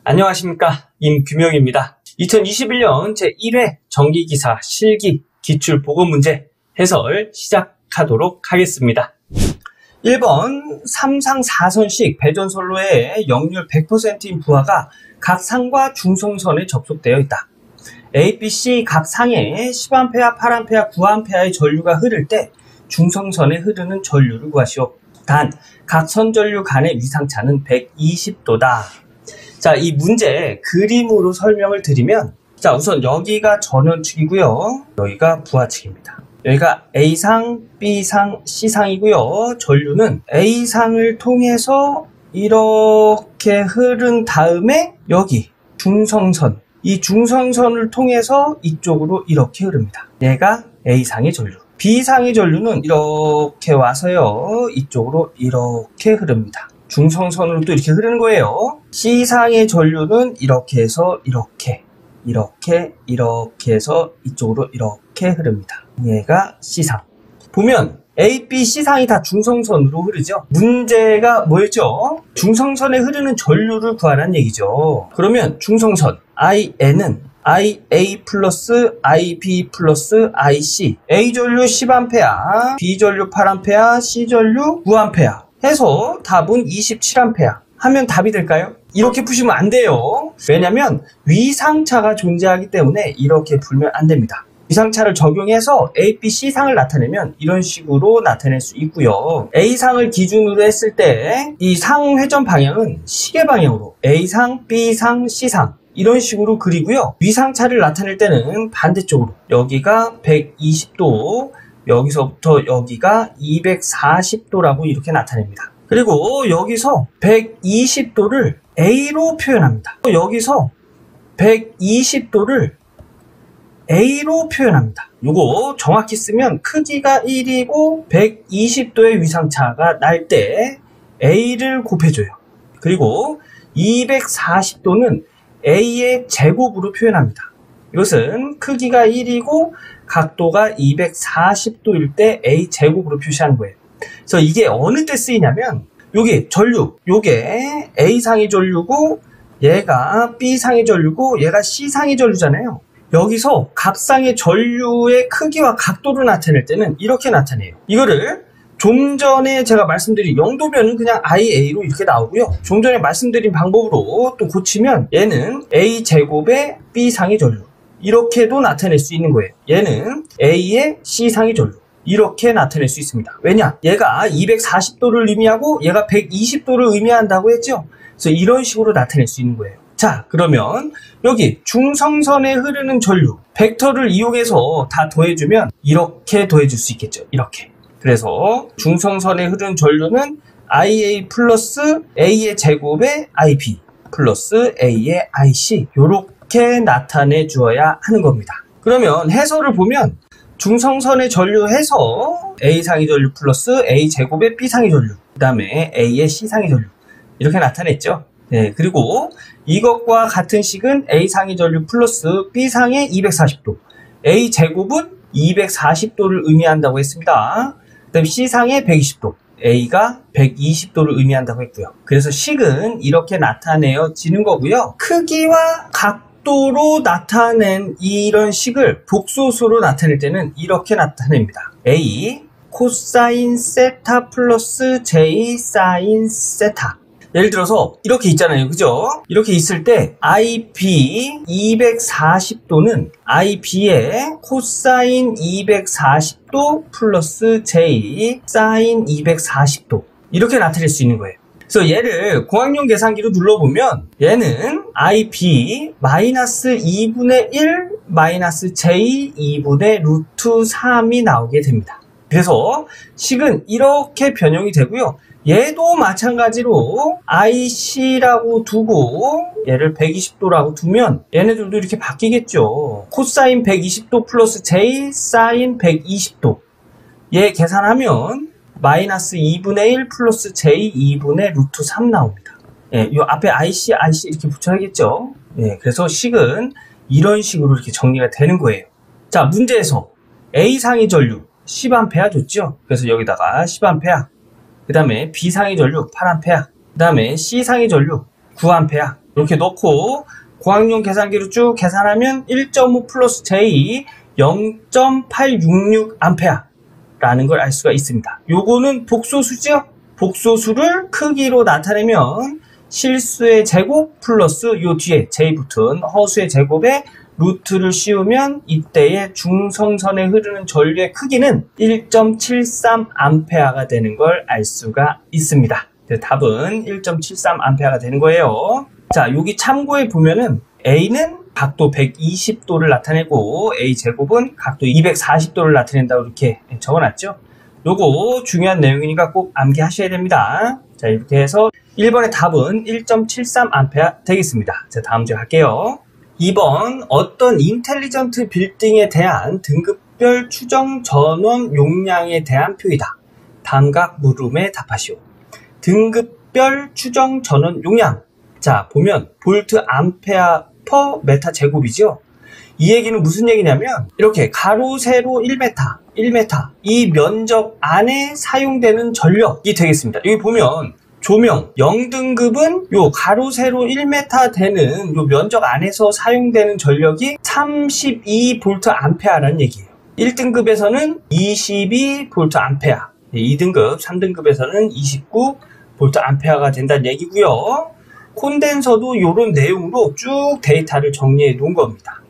안녕하십니까, 임규명입니다. 2021년 제1회 전기기사 실기 기출보고문제 해설 시작하도록 하겠습니다. 1번 3상 4선식 배전선로의 역률 100%인 부하가 각 상과 중성선에 접속되어 있다. A, B, C 각 상에 10A, 8A, 9A의 전류가 흐를 때 중성선에 흐르는 전류를 구하시오. 단, 각 선전류 간의 위상차는 120도다. 자, 이 문제 그림으로 설명을 드리면, 자, 우선 여기가 전원축이고요. 여기가 부하측입니다. 여기가 A상, B상, C상이고요. 전류는 A상을 통해서 이렇게 흐른 다음에 여기 중성선, 이 중성선을 통해서 이쪽으로 이렇게 흐릅니다. 얘가 A상의 전류. B상의 전류는 이렇게 와서요, 이쪽으로 이렇게 흐릅니다. 중성선으로 또 이렇게 흐르는 거예요. C상의 전류는 이렇게 해서 이렇게 해서 이쪽으로 이렇게 흐릅니다. 얘가 C상. 보면 A, B, C상이 다 중성선으로 흐르죠. 문제가 뭐였죠? 중성선에 흐르는 전류를 구하라는 얘기죠. 그러면 중성선 IN은 IA 플러스 IB 플러스 IC, A 전류 10A, B 전류 8A, C 전류 9A 해서 답은 27A 하면 답이 될까요? 이렇게 푸시면 안 돼요. 왜냐면 위상차가 존재하기 때문에 이렇게 풀면 안 됩니다. 위상차를 적용해서 A, B, C상을 나타내면 이런 식으로 나타낼 수 있고요. A상을 기준으로 했을 때 이 상 회전 방향은 시계 방향으로 A상, B상, C상 이런 식으로 그리고요. 위상차를 나타낼 때는 반대쪽으로 여기가 120도, 여기서부터 여기가 240도라고 이렇게 나타냅니다. 그리고 여기서 120도를 A로 표현합니다. 여기서 120도를 A로 표현합니다. 요거 정확히 쓰면 크기가 1이고 120도의 위상차가 날 때 A를 곱해줘요. 그리고 240도는 A의 제곱으로 표현합니다. 이것은 크기가 1이고 각도가 240도일 때 A 제곱으로 표시하는 거예요. 그래서 이게 어느 때 쓰이냐면 요게 전류, 요게 A상의 전류고 얘가 B상의 전류고 얘가 C상의 전류잖아요. 여기서 각 상의 전류의 크기와 각도를 나타낼 때는 이렇게 나타내요. 이거를 좀 전에 제가 말씀드린 0도면은 그냥 IA로 이렇게 나오고요. 좀 전에 말씀드린 방법으로 또 고치면 얘는 A제곱의 B상의 전류 이렇게도 나타낼 수 있는 거예요. 얘는 A의 C상의 전류 이렇게 나타낼 수 있습니다. 왜냐? 얘가 240도를 의미하고 얘가 120도를 의미한다고 했죠? 그래서 이런 식으로 나타낼 수 있는 거예요. 자, 그러면 여기 중성선에 흐르는 전류 벡터를 이용해서 다 더해주면 이렇게 더해줄 수 있겠죠. 이렇게. 그래서 중성선에 흐르는 전류는 IA 플러스 A의 제곱에 IB 플러스 A의 IC 이렇게 나타내 주어야 하는 겁니다. 그러면 해설을 보면 중성선의 전류 해서 A상의 전류 플러스 A 제곱의 B상의 전류 그 다음에 A의 C상의 전류 이렇게 나타냈죠. 네, 그리고 이것과 같은 식은 A상의 전류 플러스 B상의 240도 A 제곱은 240도를 의미한다고 했습니다. 그 다음에 C상의 120도 A가 120도를 의미한다고 했고요. 그래서 식은 이렇게 나타내어지는 거고요. 크기와 각도로 나타낸 이런 식을 복소수로 나타낼 때는 이렇게 나타냅니다. A 코사인 세타 플러스 J 사인 세타. 예를 들어서 이렇게 있잖아요. 그죠? 이렇게 있을 때 IB 240도는 IB의 코사인 240도 플러스 J 사인 240도 이렇게 나타낼 수 있는 거예요. 그래서 얘를 공학용 계산기로 눌러보면 얘는 IB 마이너스 2분의 1 마이너스 J 2분의 루트 3이 나오게 됩니다. 그래서 식은 이렇게 변형이 되고요. 얘도 마찬가지로 IC라고 두고 얘를 120도라고 두면 얘네들도 이렇게 바뀌겠죠. 코사인 120도 플러스 J 사인 120도 얘 계산하면 마이너스 2분의 1 플러스 J 2분의 루트 3 나옵니다. 예, 요 앞에 IC 이렇게 붙여야겠죠. 예, 그래서 식은 이런 식으로 이렇게 정리가 되는 거예요. 자, 문제에서 A상의 전류 10A 줬죠. 그래서 여기다가 10A 그 다음에 B상의 전류 8A 그 다음에 C상의 전류 9A 이렇게 넣고 고학용 계산기로 쭉 계산하면 1.5 플러스 J 0.866A 라는 걸 알 수가 있습니다. 요거는 복소수죠? 복소수를 크기로 나타내면 실수의 제곱 플러스 요 뒤에 J 붙은 허수의 제곱에 루트를 씌우면 이때의 중성선에 흐르는 전류의 크기는 1.73A가 되는 걸 알 수가 있습니다. 답은 1.73A가 되는 거예요. 자, 여기 참고해 보면은 A는 각도 120도를 나타내고 A제곱은 각도 240도를 나타낸다고 이렇게 적어놨죠. 요거 중요한 내용이니까 꼭 암기하셔야 됩니다. 자, 이렇게 해서 1번의 답은 1.73A 되겠습니다. 자, 다음 주에 할게요. 2번 어떤 인텔리전트 빌딩에 대한 등급별 추정 전원 용량에 대한 표이다. 다음각 물음에 답하시오. 등급별 추정 전원 용량. 자, 보면 볼트 암페어 퍼 메타 제곱이죠. 이 얘기는 무슨 얘기냐면 이렇게 가로 세로 1m 이 면적 안에 사용되는 전력이 되겠습니다. 여기 보면 조명 0등급은 요 가로 세로 1m 되는 요 면적 안에서 사용되는 전력이 32V 암페어라는 얘기예요. 1등급에서는 22V 암페어, 2등급, 3등급에서는 29V 암페어가 된다는 얘기고요. 콘덴서도 이런 내용으로 쭉 데이터를 정리해 놓은 겁니다.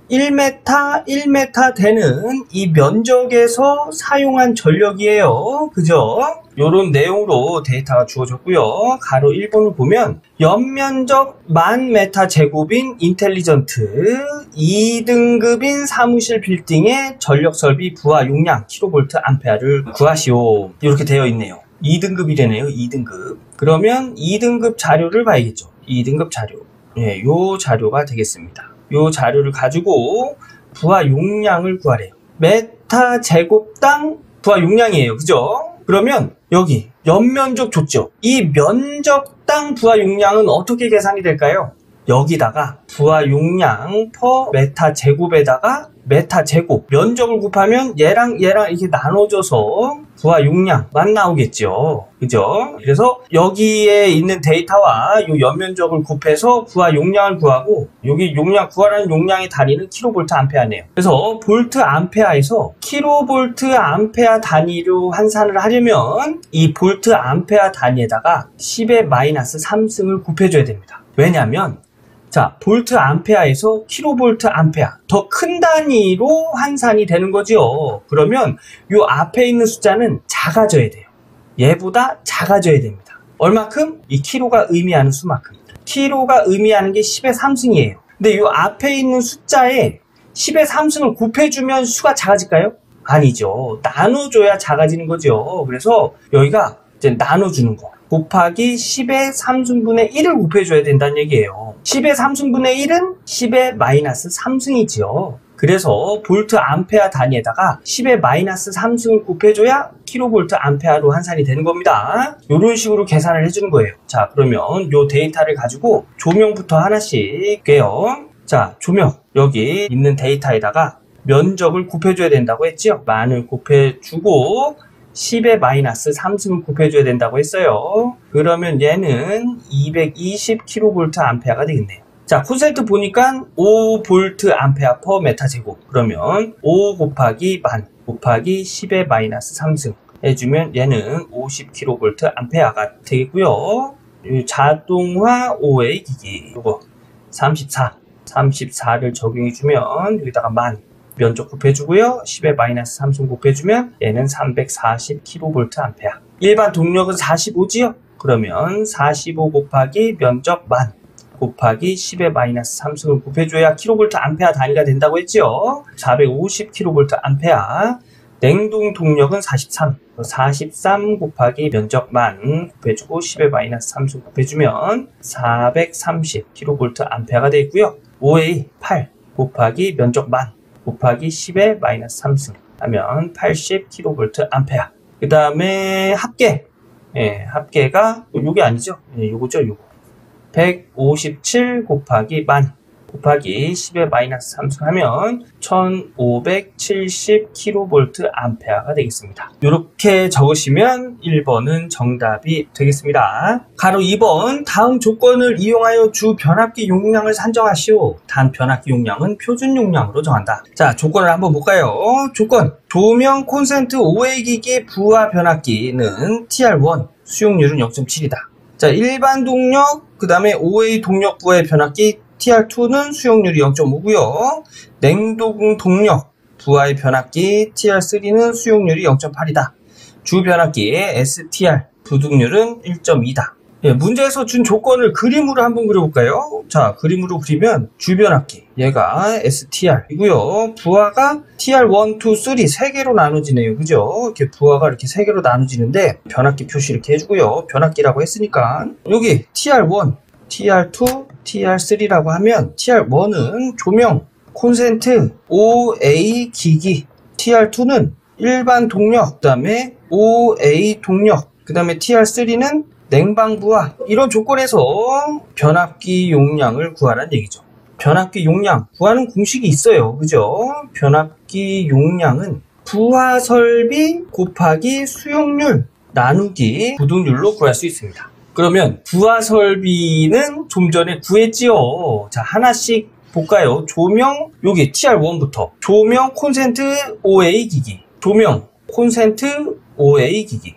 1m 되는 이 면적에서 사용한 전력이에요. 그죠? 이런 내용으로 데이터가 주어졌고요. 가로 1번을 보면 연면적 10,000m 제곱인 인텔리전트 2등급인 사무실 빌딩의 전력 설비 부하 용량 킬로볼트 암페어를 구하시오. 이렇게 되어 있네요. 2등급이래네요. 2등급. 그러면 2등급 자료를 봐야겠죠. 2등급 자료. 예, 요 자료가 되겠습니다. 요 자료를 가지고 부하 용량을 구하래요. 메타 제곱당 부하 용량이에요. 그죠? 그러면 여기 연면적 줬죠. 이 면적당 부하 용량은 어떻게 계산이 될까요? 여기다가 부하 용량 퍼 메타 제곱에다가 메타 제곱 면적을 곱하면 얘랑 이렇게 나눠줘서 부하 용량만 나오겠죠. 그죠? 그래서 여기에 있는 데이터와 이 연면적을 곱해서 부하 용량을 구하고 여기 용량 구하라는 용량의 단위는 킬로볼트 암페어네요. 그래서 볼트 암페어에서 킬로볼트 암페어 단위로 환산을 하려면 이 볼트 암페어 단위에다가 10의 마이너스 3승을 곱해줘야 됩니다. 왜냐하면 자, 볼트 암페어에서 킬로볼트 암페어 더 큰 단위로 환산이 되는 거죠. 그러면 요 앞에 있는 숫자는 작아져야 돼요. 얘보다 작아져야 됩니다. 얼마큼? 이 킬로가 의미하는 수만큼. 킬로가 의미하는 게 10의 3승이에요. 근데 요 앞에 있는 숫자에 10의 3승을 곱해주면 수가 작아질까요? 아니죠. 나눠줘야 작아지는 거죠. 그래서 여기가 이제 나눠주는 거. 곱하기 10의 3승분의 1을 곱해줘야 된다는 얘기예요. 10의 3승분의 1은 10의 마이너스 3승이지요. 그래서 볼트 암페어 단위에다가 10의 마이너스 3승을 곱해줘야 킬로볼트 암페어로 환산이 되는 겁니다. 이런 식으로 계산을 해주는 거예요. 자, 그러면 요 데이터를 가지고 조명부터 하나씩 할게요. 자, 조명 여기 있는 데이터에다가 면적을 곱해줘야 된다고 했죠. 만을 곱해주고 10의 마이너스 3승을 곱해줘야 된다고 했어요. 그러면 얘는 220kV 암페어가 되겠네요. 자, 콘센트 보니까 5V 암페어 퍼 메타 제곱. 그러면 5 곱하기 만 곱하기 10의 마이너스 3승 해주면 얘는 50kV 암페어가 되겠고요. 자동화 OA 기기 요거 34를 적용해주면 여기다가 만 면적 곱해주고요. 10의 마이너스 3승 곱해주면 얘는 340kV 암페어. 일반 동력은 45지요? 그러면 45 곱하기 면적 만 곱하기 10의 마이너스 3승을 곱해줘야 킬로볼트 암페어 단위가 된다고 했죠. 450kV 암페어. 냉동 동력은 43 곱하기 면적 만 곱해주고 10의 마이너스 3승 곱해주면 430kV 암페어가 되겠고요. OA 8 곱하기 면적 만 곱하기 10의 마이너스 3승 하면 80kV 암페어. 그 다음에 합계. 예, 합계가 요게 아니죠. 예, 요거죠, 요거. 157 곱하기 만 곱하기 10의 마이너스 3승하면 1570kVA가 되겠습니다. 이렇게 적으시면 1번은 정답이 되겠습니다. 가로 2번 다음 조건을 이용하여 주 변압기 용량을 산정하시오. 단 변압기 용량은 표준 용량으로 정한다. 자, 조건을 한번 볼까요? 조건 조명 콘센트 5A 기기 부하 변압기는 TR1 수용률은 0.7이다. 자, 일반 동력 그 다음에 5A 동력 부하의 변압기 TR2는 수용률이 0.5고요. 냉동 동력 부하의 변압기 TR3는 수용률이 0.8이다. 주 변압기의 STR 부등률은 1.2다. 예, 문제에서 준 조건을 그림으로 한번 그려볼까요? 자, 그림으로 그리면 주 변압기 얘가 STR이고요. 부하가 TR1, 2, 3 3개로 나눠지네요. 그죠? 이렇게 부하가 이렇게 3개로 나눠지는데 변압기 표시 이렇게 해주고요. 변압기라고 했으니까 여기 TR1, TR2, TR3라고 하면 TR1은 조명, 콘센트, OA 기기, TR2는 일반 동력, 그 다음에 OA 동력, 그 다음에 TR3는 냉방부하. 이런 조건에서 변압기 용량을 구하라는 얘기죠. 변압기 용량 구하는 공식이 있어요. 그죠? 변압기 용량은 부하 설비 곱하기 수용률 나누기 부등률로 구할 수 있습니다. 그러면 부하 설비는 좀 전에 구했지요. 자, 하나씩 볼까요? 조명, 여기 TR1부터 조명 콘센트 OA 기기, 조명 콘센트 OA 기기,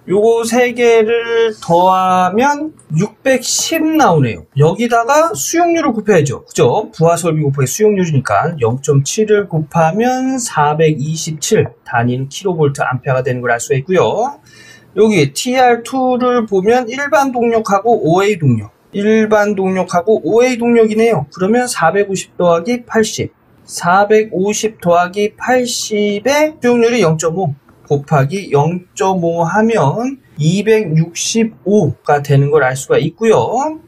요거 3개를 더하면 610 나오네요. 여기다가 수용률을 곱해야죠. 그죠? 부하 설비 곱하기 수용률이니까 0.7을 곱하면 427 단위는 kVA가 되는 걸 알 수가 있고요. 여기 TR2를 보면 일반 동력하고 OA 동력, 일반 동력하고 OA 동력이네요. 그러면 450 더하기 80, 450 더하기 80의 수용률이 0.5 곱하기 0.5 하면 265가 되는 걸 알 수가 있고요.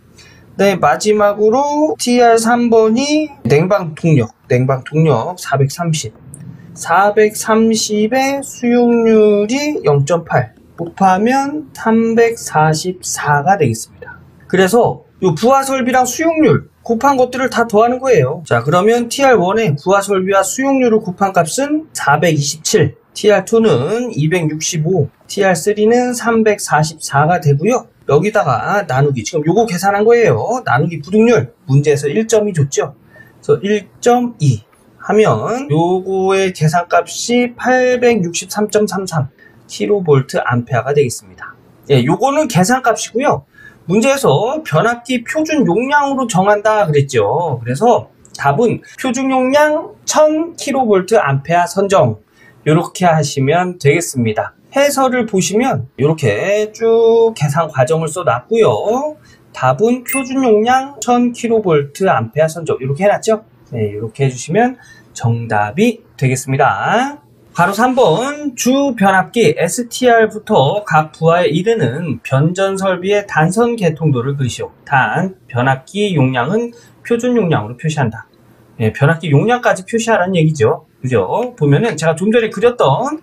네, 마지막으로 TR3번이 냉방 동력 430, 430의 수용률이 0.8 곱하면 344가 되겠습니다. 그래서 이 부하 설비랑 수용률 곱한 것들을 다 더하는 거예요. 자, 그러면 TR1의 부하 설비와 수용률을 곱한 값은 427, TR2는 265, TR3는 344가 되고요. 여기다가 나누기, 지금 요거 계산한 거예요. 나누기 부등률, 문제에서 1.2 줬죠. 그래서 1.2 하면 요거의 계산값이 863.33 kVA가 되겠습니다. 예, 요거는 계산값이고요. 문제에서 변압기 표준 용량으로 정한다 그랬죠. 그래서 답은 표준 용량 1000kVA 선정, 이렇게 하시면 되겠습니다. 해설을 보시면 이렇게 쭉 계산 과정을 써놨고요. 답은 표준 용량 1000kVA 선정, 이렇게 해놨죠. 네, 이렇게 해주시면 정답이 되겠습니다. 가로 3번 주 변압기 STR부터 각 부하에 이르는 변전 설비의 단선 개통도를 그리시오. 단 변압기 용량은 표준 용량으로 표시한다. 예, 변압기 용량까지 표시하라는 얘기죠. 그죠? 보면은 제가 좀 전에 그렸던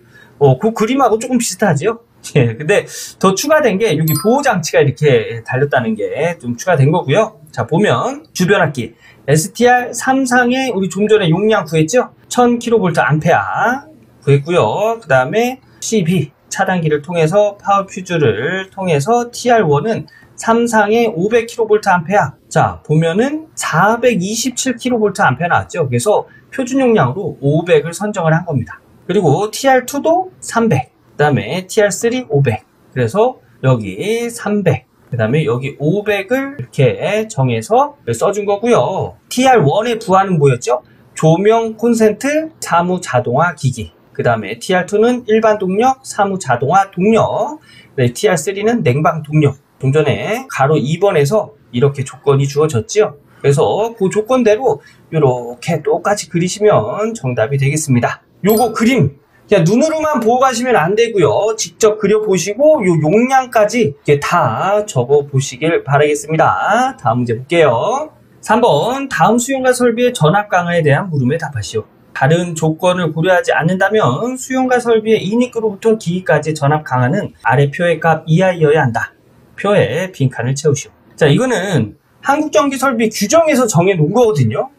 그 그림하고 조금 비슷하죠. 예, 근데 더 추가된 게 여기 보호장치가 이렇게 달렸다는 게 좀 추가된 거고요. 자, 보면 주 변압기 STR 3상의 우리 좀 전에 용량 구했죠? 1000kVA 구했고요. 그 다음에 CB 차단기를 통해서 파워 퓨즈를 통해서 TR1은 3상의 500kVA. 자, 보면은 427kVA 나왔죠. 그래서 표준 용량으로 500을 선정을 한 겁니다. 그리고 TR2도 300, 그 다음에 TR3 500, 그래서 여기 300, 그 다음에 여기 500을 이렇게 정해서 써준 거고요. TR1의 부하는 뭐였죠? 조명 콘센트 사무 자동화 기기, 그 다음에 TR2는 일반 동력 사무 자동화 동력, 네, TR3는 냉방 동력. 좀 전에 가로 2번에서 이렇게 조건이 주어졌죠. 그래서 그 조건대로 이렇게 똑같이 그리시면 정답이 되겠습니다. 요거 그림 그냥 눈으로만 보고 가시면 안 되고요. 직접 그려보시고 요 용량까지 다 적어보시길 바라겠습니다. 다음 문제 볼게요. 3번 다음 수용과 설비의 전압 강화에 대한 물음에 답하시오. 다른 조건을 고려하지 않는다면 수용과 설비의 인입구로부터 기기까지 전압 강화는 아래 표의 값 이하이어야 한다. 표에 빈칸을 채우시오. 자, 이거는 한국전기설비 규정에서 정해놓은 거거든요.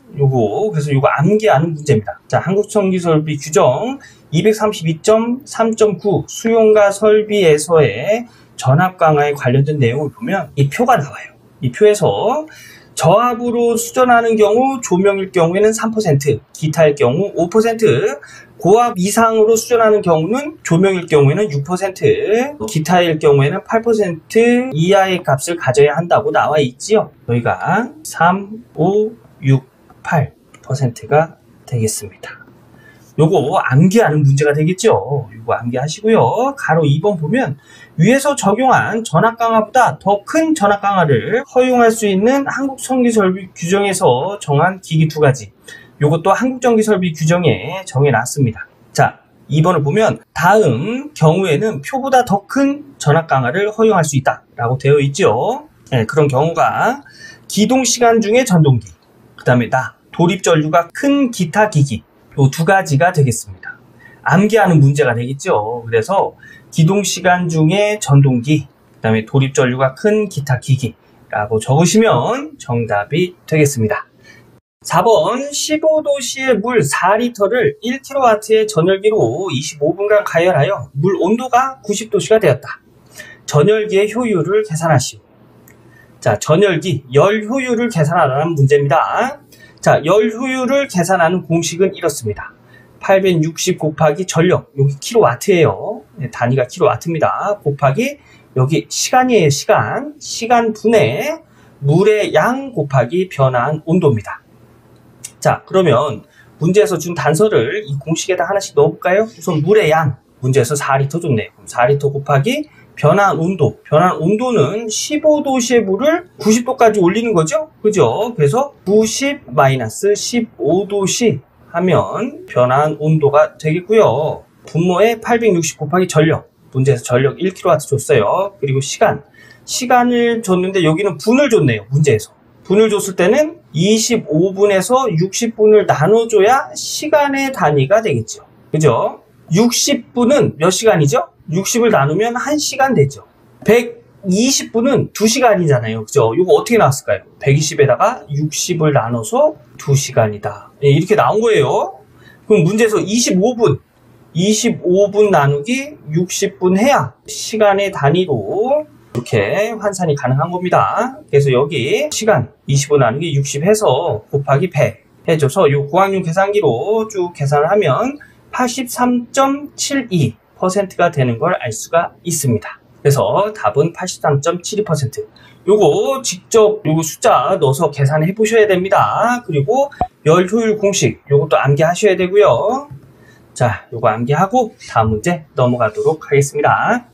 그래서 요거 암기하는 문제입니다. 자, 한국전기설비 규정 232.3.9 수용과 설비에서의 전압 강화에 관련된 내용을 보면 이 표가 나와요. 이 표에서 저압으로 수전하는 경우 조명일 경우에는 3%, 기타일 경우 5%, 고압 이상으로 수전하는 경우는 조명일 경우에는 6%, 기타일 경우에는 8% 이하의 값을 가져야 한다고 나와 있지요. 저희가 3, 5, 6, 8%가 되겠습니다. 요거 암기하는 문제가 되겠죠. 요거 암기하시고요. 가로 2번 보면 위에서 적용한 전압 강화보다 더 큰 전압 강화를 허용할 수 있는 한국전기설비 규정에서 정한 기기 두 가지. 요것도 한국전기설비 규정에 정해놨습니다. 자, 2번을 보면 다음 경우에는 표보다 더 큰 전압 강화를 허용할 수 있다 라고 되어 있죠. 네, 그런 경우가 기동시간 중에 전동기, 그 다음에 도립전류가 큰 기타 기기, 요 두 가지가 되겠습니다. 암기하는 문제가 되겠죠. 그래서 기동시간 중에 전동기, 그 다음에 도립전류가 큰 기타 기기라고 적으시면 정답이 되겠습니다. 4번 15도씨의 물 4리터를 1kW의 전열기로 25분간 가열하여 물 온도가 90도씨가 되었다. 전열기의 효율을 계산하시오. 자, 전열기, 열 효율을 계산하라는 문제입니다. 자, 열 효율을 계산하는 공식은 이렇습니다. 860 곱하기 전력, 여기 킬로와트예요. 단위가 킬로와트입니다. 곱하기 여기 시간이에요. 시간 분의 물의 양 곱하기 변화한 온도입니다. 자, 그러면 문제에서 준 단서를 이 공식에다 하나씩 넣어볼까요? 우선 물의 양, 문제에서 4리터 줬네요. 그럼 4리터 곱하기 변화한 온도, 변화한 온도는 15도씨의 물을 90도까지 올리는 거죠? 그죠? 그래서 90-15도씨 하면 변화한 온도가 되겠고요. 분모에 860 곱하기 전력, 문제에서 전력 1kW 줬어요. 그리고 시간을 줬는데 여기는 분을 줬네요. 문제에서 분을 줬을 때는 25분에서 60분을 나눠줘야 시간의 단위가 되겠죠. 그죠? 60분은 몇 시간이죠? 60을 나누면 1시간 되죠. 120분은 2시간이잖아요. 그죠? 이거 어떻게 나왔을까요? 120에다가 60을 나눠서 2시간이다. 네, 이렇게 나온 거예요. 그럼 문제에서 25분 나누기 60분 해야 시간의 단위로 이렇게 환산이 가능한 겁니다. 그래서 여기 시간 25 나누기 60 해서 곱하기 100 해줘서 이 고학년 계산기로 쭉 계산을 하면 83.72%가 되는 걸 알 수가 있습니다. 그래서 답은 83.72%. 요거 직접 요거 숫자 넣어서 계산해 보셔야 됩니다. 그리고 열 효율 공식 요것도 암기하셔야 되고요. 자, 요거 암기하고 다음 문제 넘어가도록 하겠습니다.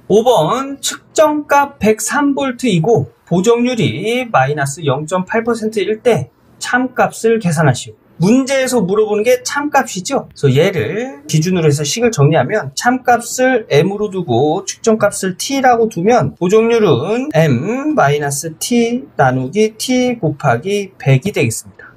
5번 측정값 103V이고 보정률이 마이너스 0.8%일 때 참값을 계산하시오. 문제에서 물어보는 게 참값이죠. 그래서 얘를 기준으로 해서 식을 정리하면 참값을 m으로 두고 측정값을 t라고 두면 보정률은 m-t 나누기 t 곱하기 100이 되겠습니다.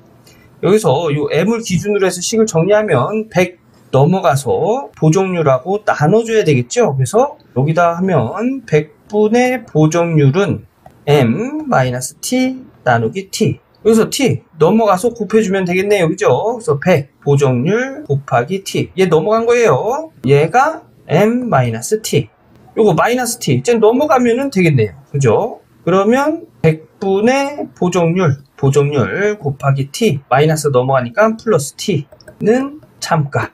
여기서 이 m을 기준으로 해서 식을 정리하면 100 넘어가서 보정률하고 나눠줘야 되겠죠. 그래서 여기다 하면 100분의 보정률은 m-t 나누기 t. 여기서 t 넘어가서 곱해주면 되겠네요. 그죠? 그래서 100 보정률 곱하기 t. 얘 넘어간 거예요. 얘가 m-t. 요거 마이너스 t. 이제 넘어가면 되겠네요. 그죠? 그러면 100분의 보정률 곱하기 t. 마이너스 넘어가니까 플러스 t는 참값.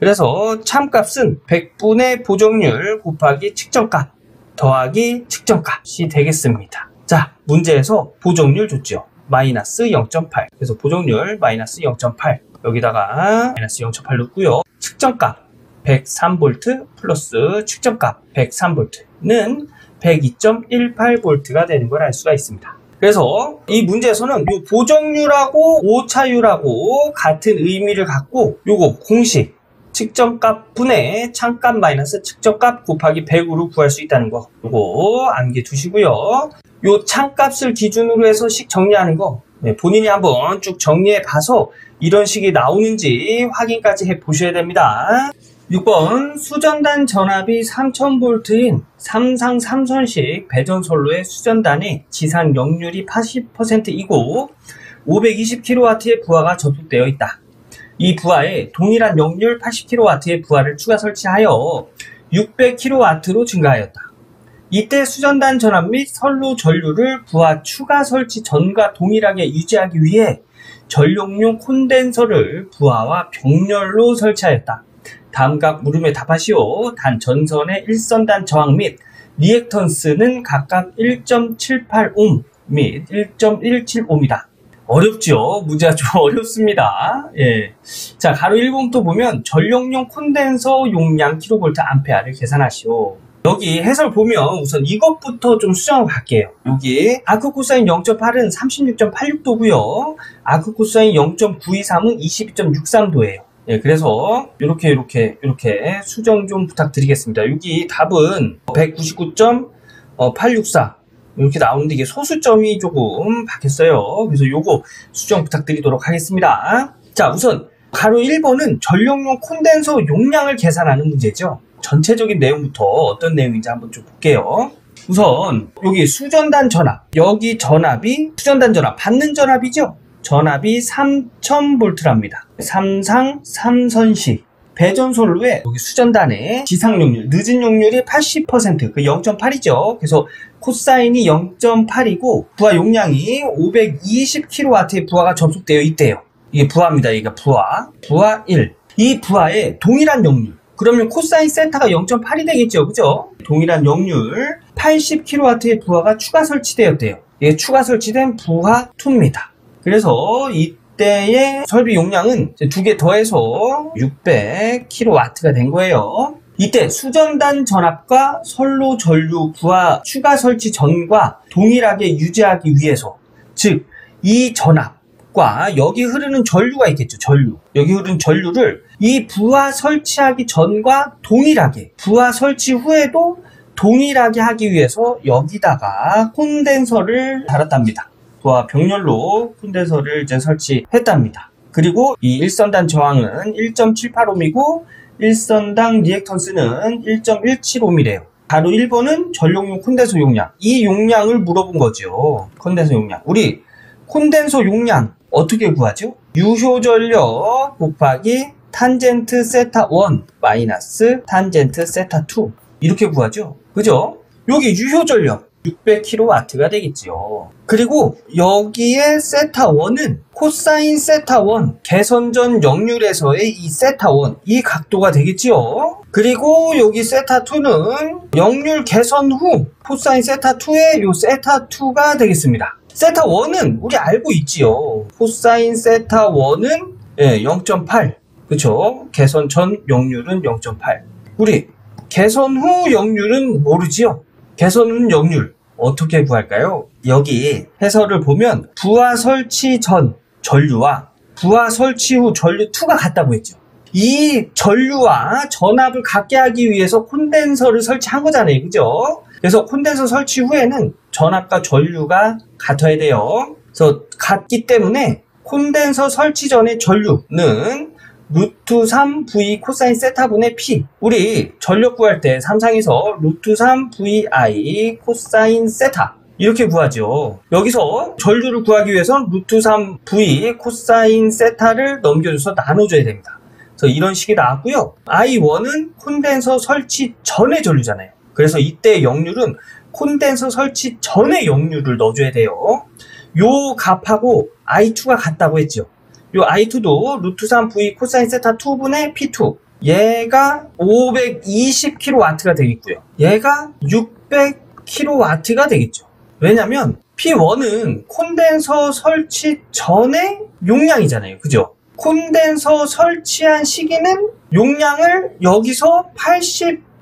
그래서 참값은 100분의 보정률 곱하기 측정값 더하기 측정값이 되겠습니다. 자, 문제에서 보정률 줬죠. 마이너스 0.8. 그래서 보정률 마이너스 0.8. 여기다가 마이너스 0.8 넣고요. 측정값 103V 플러스 측정값 103V는 102.18V가 되는 걸 알 수가 있습니다. 그래서 이 문제에서는 이 보정률하고 오차율하고 같은 의미를 갖고 요거 공식 측정값 분의 참값 마이너스 측정값 곱하기 100으로 구할 수 있다는 거 요거 암기해 두시고요. 요 참값을 기준으로 해서 식 정리하는 거 본인이 한번 쭉 정리해 봐서 이런 식이 나오는지 확인까지 해 보셔야 됩니다. 6번 수전단 전압이 3000V인 삼상 삼선식 배전선로의 수전단의 지상 역률이 80%이고 520kW의 부하가 접속되어 있다. 이 부하에 동일한 역률 80kW의 부하를 추가 설치하여 600kW로 증가하였다. 이때 수전단 전압 및 선로 전류를 부하 추가 설치 전과 동일하게 유지하기 위해 전력용 콘덴서를 부하와 병렬로 설치하였다. 다음 각 물음에 답하시오. 단 전선의 일선단 저항 및 리액턴스는 각각 1.78옴 및 1.17옴이다. 어렵죠? 문제가 좀 어렵습니다. 예. 자, 가로 1봉도 보면 전력용 콘덴서 용량 kVA를 계산하시오. 여기 해설 보면 우선 이것부터 좀 수정하고 갈게요. 여기 아크 코사인 0.8은 36.86도고요. 아크 코사인 0.923은 22.63도예요. 예, 그래서 이렇게 수정 좀 부탁드리겠습니다. 여기 답은 199.864 이렇게 나오는데 이게 소수점이 조금 바뀌었어요. 그래서 요거 수정 부탁드리도록 하겠습니다. 자, 우선 가로 1번은 전력용 콘덴서 용량을 계산하는 문제죠. 전체적인 내용부터 어떤 내용인지 한번 좀 볼게요. 우선 여기 수전단 전압, 여기 전압이 수전단 전압, 받는 전압이죠. 전압이 3000V랍니다. 삼상 삼선식 배전선로에 여기 수전단의 지상 역률, 늦은 역률이 80%, 그 0.8이죠. 그래서 코사인이 0.8이고 부하 용량이 520kW의 부하가 접속되어 있대요. 이게 부하입니다. 이게 부하 1. 이 부하에 동일한 역률. 그러면 코사인 세타가 0.8이 되겠죠. 그죠? 동일한 역률 80kW의 부하가 추가 설치되었대요. 이게 추가 설치된 부하 2입니다. 그래서 이때의 설비 용량은 두 개 더해서 600kW가 된 거예요. 이때 수전단 전압과 선로 전류 부하 추가 설치 전과 동일하게 유지하기 위해서, 즉 이 전압과 여기 흐르는 전류가 있겠죠. 전류. 여기 흐르는 전류를 이 부하 설치하기 전과 동일하게, 부하 설치 후에도 동일하게 하기 위해서 여기다가 콘덴서를 달았답니다. 부하 병렬로 콘덴서를 이제 설치했답니다. 그리고 이 일선단 저항은 1.78옴이고 일선당 리액턴스는 1.17옴이래요. 가로 1번은 전력용 콘덴서 용량. 이 용량을 물어본 거죠. 콘덴서 용량. 우리 콘덴서 용량 어떻게 구하죠? 유효 전력 곱하기 탄젠트 세타 1 마이너스 탄젠트 세타 2 이렇게 구하죠. 그죠? 여기 유효 전력 600kW가 되겠죠. 그리고 여기에 세타 1은 코사인 세타 1 개선 전 역률에서의 이 세타 1 이 각도가 되겠죠. 그리고 여기 세타 2는 역률 개선 후 코사인 세타 2의 요 세타 2가 되겠습니다. 세타 1은 우리 알고 있지요. 코사인 세타 1은 0.8 그쵸? 개선 전 역률은 0.8. 우리 개선 후 역률은 모르지요. 개선 후 역률 어떻게 구할까요? 여기 해설을 보면 부하 설치 전 전류와 부하 설치 후 전류 2가 같다고 했죠. 이 전류와 전압을 같게 하기 위해서 콘덴서를 설치한 거잖아요. 그죠? 그래서 콘덴서 설치 후에는 전압과 전류가 같아야 돼요. 그래서 같기 때문에 콘덴서 설치 전의 전류는 루트 3 V 코사인 세타분의 P. 우리 전력 구할 때 삼상에서 루트 3 VI 코사인 세타 이렇게 구하죠. 여기서 전류를 구하기 위해서는 루트 3 V 코사인 세타를 넘겨줘서 나눠줘야 됩니다. 그래서 이런 식이 나왔고요. I1은 콘덴서 설치 전의 전류잖아요. 그래서 이때 역률은 콘덴서 설치 전의 역률을 넣어줘야 돼요. 요 값하고 I2가 같다고 했죠. 요 I2도 루트 3 V 코사인 세타 2분의 P2. 얘가 520kW가 되겠고요. 얘가 600kW가 되겠죠. 왜냐면 P1은 콘덴서 설치 전의 용량이잖아요. 그죠? 콘덴서 설치한 시기는 용량을 여기서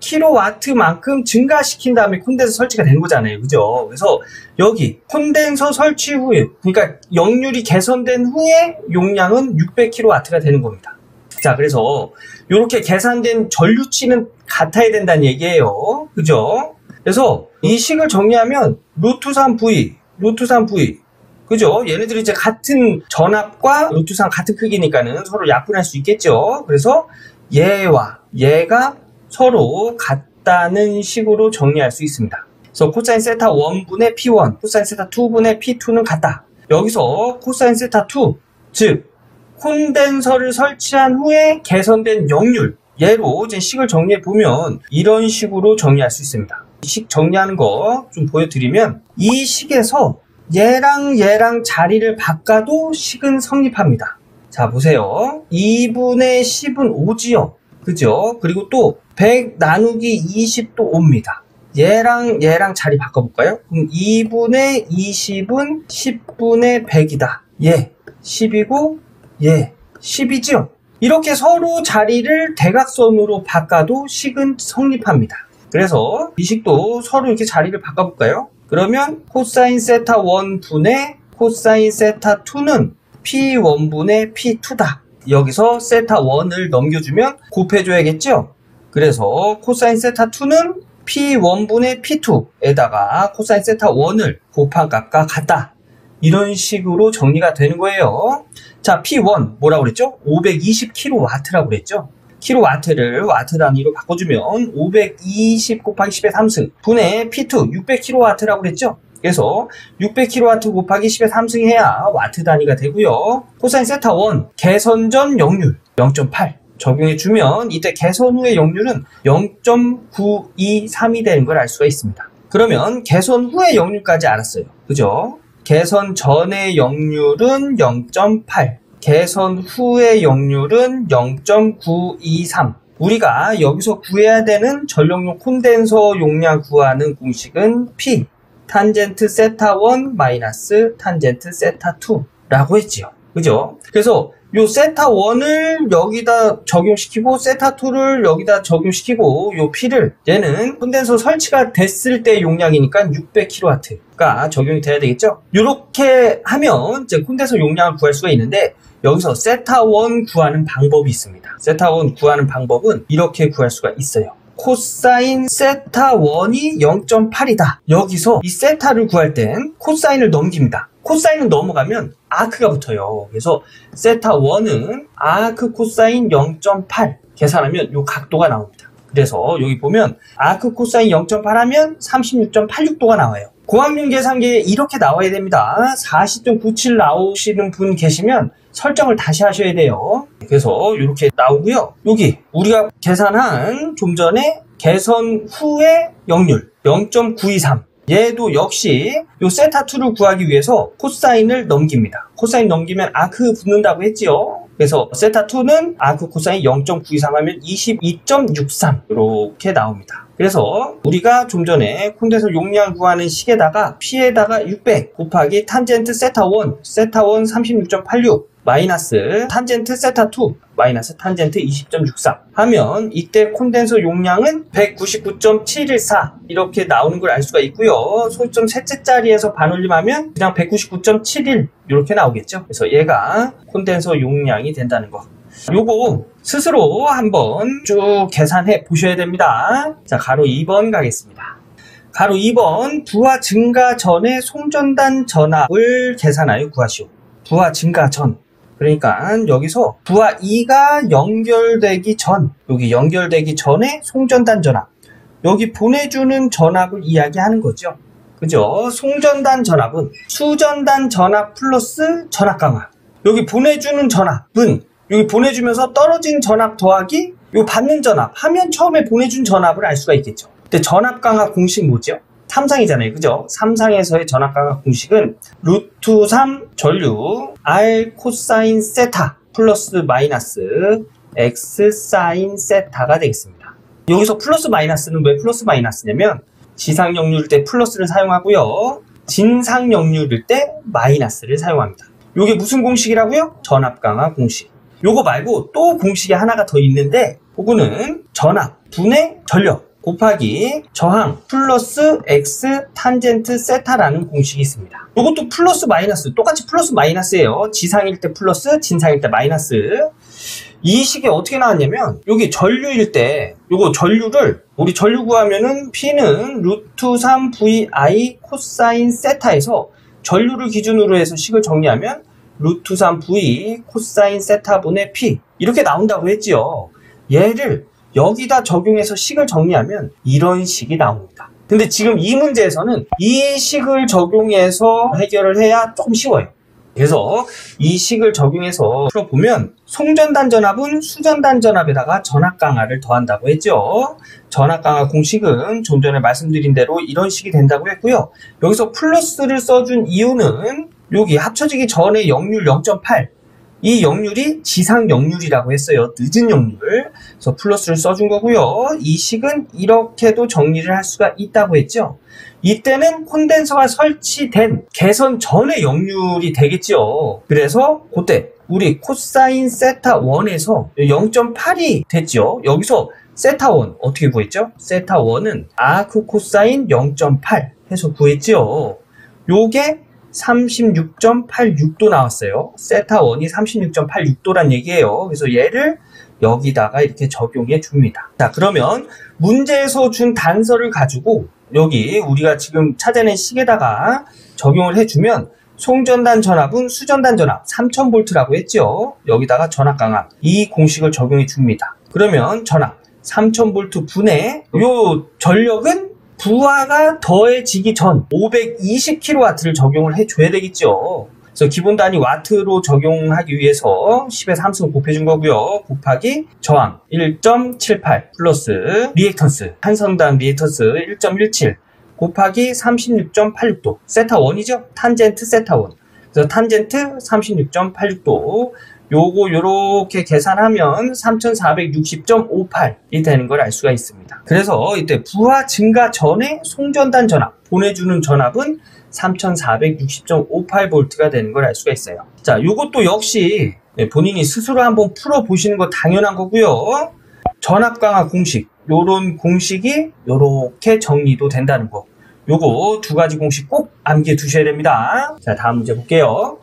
80kW만큼 증가시킨 다음에 콘덴서 설치가 된 거잖아요. 그죠? 그래서 여기 콘덴서 설치 후에, 그러니까 역률이 개선된 후에 용량은 600kW가 되는 겁니다. 자, 그래서 이렇게 계산된 전류치는 같아야 된다는 얘기예요. 그죠? 그래서 이 식을 정리하면 루트 3V, 루트 3V, 그죠? 얘네들이 이제 같은 전압과 루트 3 같은 크기니까는 서로 약분할 수 있겠죠? 그래서 얘와 얘가 서로 같다는 식으로 정리할 수 있습니다. 그래서 코사인 세타 1분의 P1, 코사인 세타 2분의 P2는 같다. 여기서 코사인 세타 2, 즉 콘덴서를 설치한 후에 개선된 역률, 얘로 이제 식을 정리해 보면 이런 식으로 정리할 수 있습니다. 식 정리하는 거 좀 보여드리면 이 식에서 얘랑 얘랑 자리를 바꿔도 식은 성립합니다. 자 보세요. 2분의 10은 5지요. 그죠? 그리고 또 100 나누기 20도 5입니다. 얘랑 얘랑 자리 바꿔볼까요? 그럼 2분의 20은 10분의 100이다. 얘 10이고 얘 10이죠? 이렇게 서로 자리를 대각선으로 바꿔도 식은 성립합니다. 그래서 이 식도 서로 이렇게 자리를 바꿔볼까요? 그러면 코사인 세타 1분의 코사인 세타 2는 P1분의 P2다. 여기서 세타 1을 넘겨주면 곱해줘야겠죠? 그래서 코사인 세타 2는 P1분의 P2에다가 코사인 세타 1을 곱한 값과 같다. 이런 식으로 정리가 되는 거예요. 자, P1 뭐라고 그랬죠? 520kW라고 그랬죠? 킬로와트를 와트 단위로 바꿔주면 520 곱하기 10의 3승 분의 P2 600kW라고 그랬죠? 그래서 600kW 곱하기 10의 3승 해야 와트 단위가 되고요. 코사인 세타 1 개선 전 역률 0.8 적용해주면 이때 개선 후의 역률은 0.923이 되는 걸 알 수가 있습니다. 그러면 개선 후의 역률까지 알았어요. 그죠? 개선 전의 역률은 0.8 개선 후의 역률은 0.923. 우리가 여기서 구해야 되는 전력용 콘덴서 용량 구하는 공식은 P 탄젠트 세타 1 마이너스 탄젠트 세타 2라고 했지요. 그죠? 그래서 요 세타 1을 여기다 적용시키고 세타 2를 여기다 적용시키고 요 P를 얘는 콘덴서 설치가 됐을 때 용량이니까 600kW가 적용이 돼야 되겠죠? 이렇게 하면 이제 콘덴서 용량을 구할 수가 있는데 여기서 세타 1 구하는 방법이 있습니다. 세타 1 구하는 방법은 이렇게 구할 수가 있어요. 코사인 세타 1이 0.8이다. 여기서 이 세타를 구할 땐 코사인을 넘깁니다. 코사인을 넘어가면 아크가 붙어요. 그래서 세타 1은 아크 코사인 0.8 계산하면 이 각도가 나옵니다. 그래서 여기 보면 아크 코사인 0.8 하면 36.86도가 나와요. 고학년 계산기에 이렇게 나와야 됩니다. 40.97 나오시는 분 계시면 설정을 다시 하셔야 돼요. 그래서 이렇게 나오고요. 여기 우리가 계산한 좀 전에 개선 후의 역률 0.923 얘도 역시 요 세타2를 구하기 위해서 코사인을 넘깁니다. 코사인 넘기면 아크 붙는다고 했지요. 그래서 세타2는 아크 코사인 0.923 하면 22.63 이렇게 나옵니다. 그래서 우리가 좀 전에 콘덴서 용량 구하는 식에다가 P에다가 600 곱하기 탄젠트 세타1 세타1 36.86 마이너스 탄젠트 세타2 마이너스 탄젠트 20.63 하면 이때 콘덴서 용량은 199.714 이렇게 나오는 걸 알 수가 있고요. 소점 셋째 자리에서 반올림하면 그냥 199.71 이렇게 나오겠죠. 그래서 얘가 콘덴서 용량이 된다는 거. 요거 스스로 한번 쭉 계산해 보셔야 됩니다. 자, 가로 2번 가겠습니다. 가로 2번 부하 증가 전에 송전단 전압을 계산하여 구하시오. 부하 증가 전. 그러니까 여기서 부하 2가 연결되기 전, 여기 연결되기 전에 송전단 전압, 여기 보내주는 전압을 이야기하는 거죠. 그죠? 송전단 전압은 수전단 전압 플러스 전압 강화. 여기 보내주는 전압은 여기 보내주면서 떨어진 전압 더하기 요 받는 전압 하면 처음에 보내준 전압을 알 수가 있겠죠. 근데 전압 강화 공식 뭐죠? 3상이잖아요. 그죠? 3상에서의 전압 강화 공식은 루트 3 전류 R 코사인 세타 플러스 마이너스 X 사인 세타가 되겠습니다. 여기서 플러스 마이너스는 왜 플러스 마이너스냐면 지상역률일 때 플러스를 사용하고요. 진상역률일 때 마이너스를 사용합니다. 이게 무슨 공식이라고요? 전압 강화 공식. 요거 말고 또 공식이 하나가 더 있는데 그거는 전압 분의 전력 곱하기 저항 플러스 X 탄젠트 세타라는 공식이 있습니다. 이것도 플러스 마이너스 똑같이 플러스 마이너스예요. 지상일 때 플러스 진상일 때 마이너스. 이 식이 어떻게 나왔냐면 여기 전류일 때 요거 전류를 우리 전류 구하면은 P는 루트 3 VI 코사인 세타에서 전류를 기준으로 해서 식을 정리하면 루트 3 V 코사인 세타분의 P 이렇게 나온다고 했지요. 얘를 여기다 적용해서 식을 정리하면 이런 식이 나옵니다. 근데 지금 이 문제에서는 이 식을 적용해서 해결을 해야 조금 쉬워요. 그래서 이 식을 적용해서 풀어보면 송전단 전압은 수전단 전압에다가 전압 강화를 더한다고 했죠. 전압 강화 공식은 좀 전에 말씀드린 대로 이런 식이 된다고 했고요. 여기서 플러스를 써준 이유는 여기 합쳐지기 전에 역률 0.8, 이 역률이 지상 역률이라고 했어요. 늦은 역률. 그래서 플러스를 써준 거고요. 이 식은 이렇게도 정리를 할 수가 있다고 했죠. 이때는 콘덴서가 설치된 개선 전의 역률이 되겠죠. 그래서 그때 우리 코사인 세타 1에서 0.8이 됐죠. 여기서 세타 1 어떻게 구했죠? 세타 1은 아크 코사인 0.8 해서 구했죠. 요게 36.86도 나왔어요. 세타 1이 36.86도란 얘기예요. 그래서 얘를 여기다가 이렇게 적용해 줍니다. 자, 그러면 문제에서 준 단서를 가지고 여기 우리가 지금 찾아낸 식에다가 적용을 해주면 송전단 전압은 수전단 전압 3000V라고 했죠. 여기다가 전압 강화 이 공식을 적용해 줍니다. 그러면 전압 3000V 분의 요 전력은 부하가 더해지기 전 520kW를 적용을 해줘야 되겠죠. 그래서 기본 단위 와트로 적용하기 위해서 10의 3승 곱해준 거고요. 곱하기 저항 1.78 플러스 리액턴스 한성당 리액턴스 1.17 곱하기 36.86도 세타 1이죠. 탄젠트 세타 1. 그래서 탄젠트 36.86도 요거 요렇게 계산하면 3460.58이 되는 걸 알 수가 있습니다. 그래서 이때 부하 증가 전에 송전단 전압 보내주는 전압은 3460.58V가 되는 걸 알 수가 있어요. 자, 요것도 역시 본인이 스스로 한번 풀어보시는 거 당연한 거고요. 전압 강화 공식 요런 공식이 요렇게 정리도 된다는 거 요거 두 가지 공식 꼭 암기해 두셔야 됩니다. 자, 다음 문제 볼게요.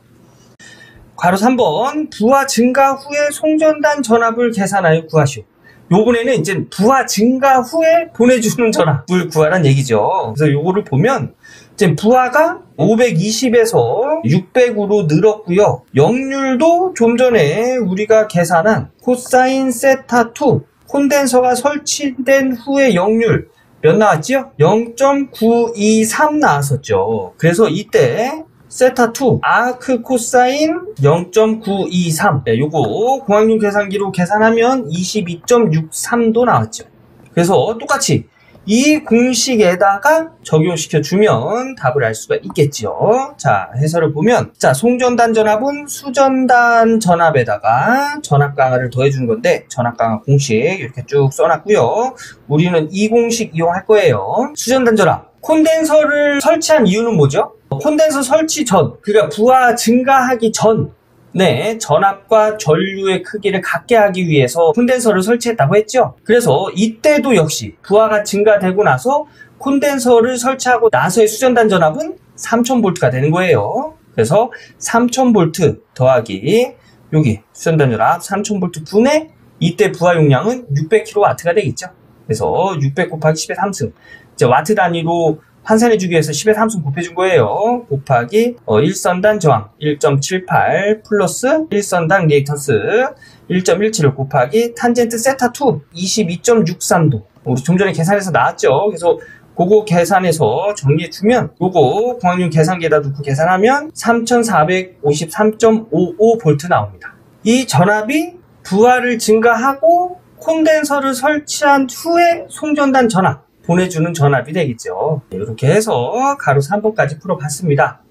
괄호 3번 부하 증가 후에 송전단 전압을 계산하여 구하시오. 요번에는 이제 부하 증가 후에 보내주는 전압을 구하란 얘기죠. 그래서 요거를 보면 이제 부하가 520에서 600으로 늘었고요. 역률도 좀 전에 우리가 계산한 코사인 세타 2 콘덴서가 설치된 후의 역률 몇 나왔지요? 0.923 나왔었죠. 그래서 이때 세타2 아크 코사인 0.923 네, 요거 공학용 계산기로 계산하면 22.63도 나왔죠. 그래서 똑같이 이 공식에다가 적용시켜주면 답을 알 수가 있겠죠. 자, 해설을 보면 자, 송전단 전압은 수전단 전압에다가 전압 강화를 더해주는 건데 전압 강화 공식 이렇게 쭉 써놨고요. 우리는 이 공식 이용할 거예요. 수전단 전압 콘덴서를 설치한 이유는 뭐죠? 콘덴서 설치 전, 그러니까 부하 증가하기 전, 네, 전압과 전류의 크기를 같게 하기 위해서 콘덴서를 설치했다고 했죠. 그래서 이때도 역시 부하가 증가되고 나서 콘덴서를 설치하고 나서의 수전단 전압은 3000V가 되는 거예요. 그래서 3000V 더하기 여기 수전단 전압 3000V 분의 이때 부하 용량은 600kW가 되겠죠. 그래서 600 곱하기 10의 3승 이제 와트 단위로 환산해주기 위해서 10의 3승 곱해준 거예요. 곱하기 1선단 저항 1.78 플러스 1선단 리액턴스 1.17을 곱하기 탄젠트 세타2 22.63도 우리 좀 전에 계산해서 나왔죠. 그래서 그거 계산해서 정리해주면 요거 공학용 계산기에다 놓고 계산하면 3453.55V 나옵니다. 이 전압이 부하를 증가하고 콘덴서를 설치한 후에 송전단 전압 보내주는 전압이 되겠죠. 이렇게 해서 가로 3번까지 풀어봤습니다.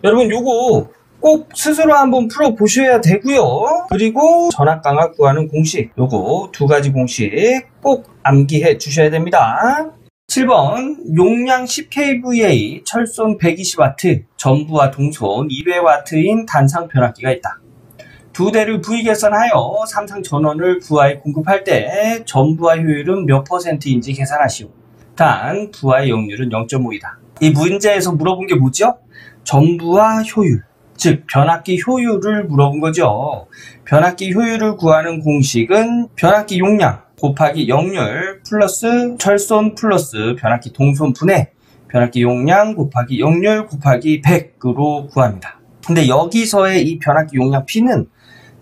여러분 요거 꼭 스스로 한번 풀어보셔야 되고요. 그리고 전압 강화 구하는 공식 요거 두 가지 공식 꼭 암기해 주셔야 됩니다. 7번 용량 10kVA 철손 120W 전부와 동손 200W인 단상 변압기가 있다. 두 대를 V 계산하여 삼상 전원을 부하에 공급할 때 전부하 효율은 몇 %인지 계산하시오. 단 부하의 역률은 0.5이다. 이 문제에서 물어본 게 뭐죠? 전부하 효율, 즉 변압기 효율을 물어본 거죠. 변압기 효율을 구하는 공식은 변압기 용량 곱하기 역률 플러스 철손 플러스 변압기 동손 분의 변압기 용량 곱하기 역률 곱하기 100으로 구합니다. 근데 여기서의 이 변압기 용량 P는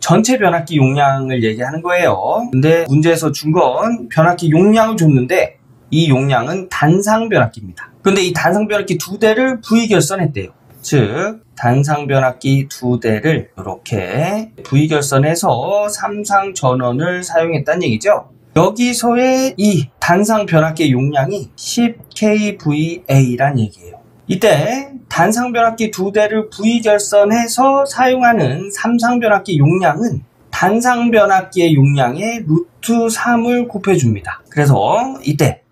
전체 변압기 용량을 얘기하는 거예요. 근데 문제에서 준 건 변압기 용량을 줬는데 이 용량은 단상 변압기입니다. 근데 이 단상 변압기 2대를 V결선했대요. 즉 단상 변압기 2대를 이렇게 V결선해서 삼상 전원을 사용했다는 얘기죠. 여기서의 이 단상 변압기의 용량이 10kVA란 얘기예요. 이때 단상 변압기 2대를 V결선해서 사용하는 삼상 변압기 용량은 단상 변압기의 용량의 루트 3을 곱해줍니다. 그래서 이때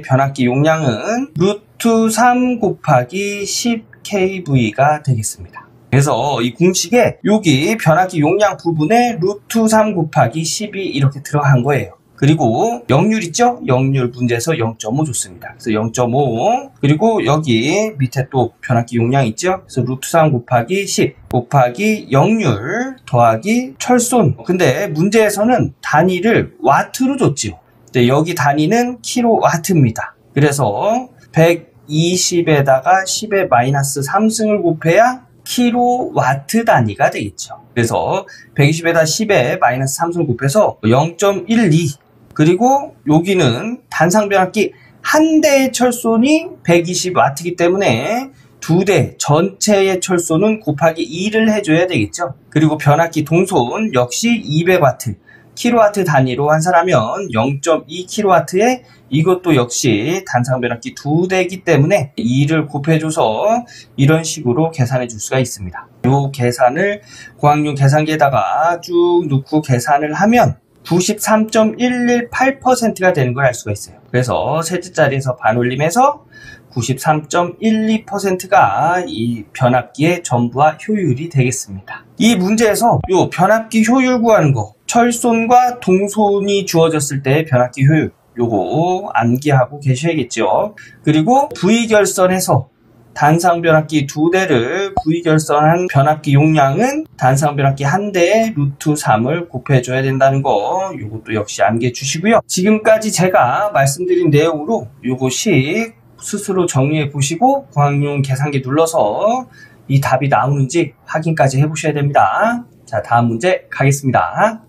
변압기 용량은 루트 3 곱하기 10kV가 되겠습니다. 그래서 이 공식에 여기 변압기 용량 부분에 루트 3 곱하기 10이 이렇게 들어간 거예요. 그리고 역률 있죠? 역률 문제에서 0.5 줬습니다. 그래서 0.5 그리고 여기 밑에 또 변압기 용량 있죠? 그래서 루트 3 곱하기 10 곱하기 역률 더하기 철손. 근데 문제에서는 단위를 와트로 줬지요. 근데 여기 단위는 킬로와트입니다. 그래서 120에다가 10의 마이너스 3승을 곱해야 킬로와트 단위가 되겠죠. 그래서 120에다 10의 마이너스 3승을 곱해서 0.12 그리고 여기는 단상 변압기 한 대의 철손이 120W이기 때문에 2대 전체의 철손은 곱하기 2를 해줘야 되겠죠. 그리고 변압기 동손 역시 200W 킬로와트 단위로 환산하면 0.2kW에 이것도 역시 단상 변압기 2대이기 때문에 2를 곱해줘서 이런 식으로 계산해 줄 수가 있습니다. 이 계산을 고학용 계산기에다가 쭉 넣고 계산을 하면 93.118%가 되는 걸 알 수가 있어요. 그래서 셋째 자리에서 반올림해서 93.12%가 이 변압기의 전부와 효율이 되겠습니다. 이 문제에서 이 변압기 효율 구하는 거, 철손과 동손이 주어졌을 때의 변압기 효율, 요거 암기하고 계셔야겠죠. 그리고 V결선에서 단상 변압기 2대를 V결선한 변압기 용량은 단상 변압기 한 대에 루트 3을 곱해줘야 된다는 거, 요것도 역시 암기해 주시고요. 지금까지 제가 말씀드린 내용으로 요것이 스스로 정리해 보시고 고학용 계산기 눌러서 이 답이 나오는지 확인까지 해보셔야 됩니다. 자, 다음 문제 가겠습니다.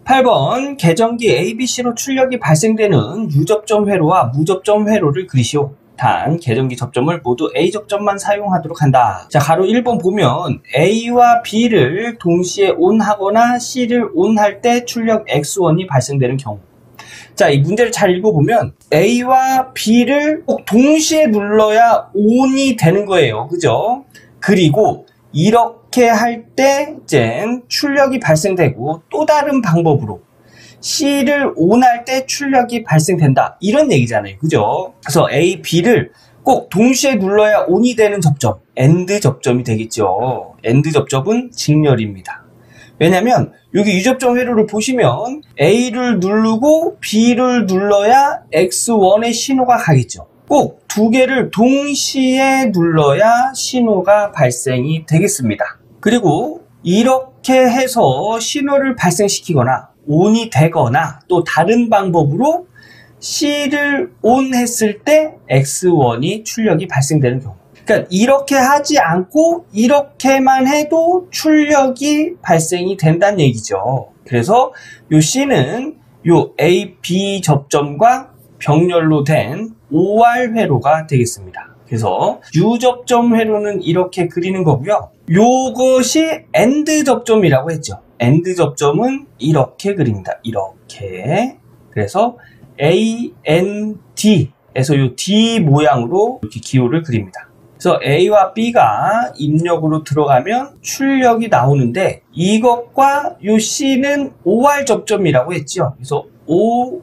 8번 계정기 ABC로 출력이 발생되는 유접점 회로와 무접점 회로를 그리시오. 단 계정기 접점을 모두 A 접점만 사용하도록 한다. 자, 가로 1번 보면 A와 B를 동시에 ON하거나 C를 ON할 때 출력 X1이 발생되는 경우. 자, 이 문제를 잘 읽어보면 A와 B를 꼭 동시에 눌러야 ON이 되는 거예요. 그죠? 그리고 이렇게 할 때 이제 출력이 발생되고 또 다른 방법으로 C를 ON할 때 출력이 발생된다. 이런 얘기잖아요. 그죠? 그래서 A, B를 꼭 동시에 눌러야 ON이 되는 접점, AND 접점이 되겠죠. AND 접점은 직렬입니다. 왜냐면 여기 유접점 회로를 보시면 A를 누르고 B를 눌러야 X1의 신호가 가겠죠. 꼭 두 개를 동시에 눌러야 신호가 발생이 되겠습니다. 그리고 이렇게 해서 신호를 발생시키거나 ON이 되거나 또 다른 방법으로 C를 ON 했을 때 X1이 출력이 발생되는 경우. 그러니까 이렇게 하지 않고 이렇게만 해도 출력이 발생이 된다는 얘기죠. 그래서 요 C는 요 A, B 접점과 병렬로 된 OR 회로가 되겠습니다. 그래서 U 접점 회로는 이렇게 그리는 거고요. 요것이 AND 접점이라고 했죠. AND 접점은 이렇게 그립니다. 이렇게. 그래서 AND에서 요 D 모양으로 이렇게 기호를 그립니다. 그래서 A와 B가 입력으로 들어가면 출력이 나오는데 이것과 요 C는 OR 접점이라고 했죠. 그래서 OR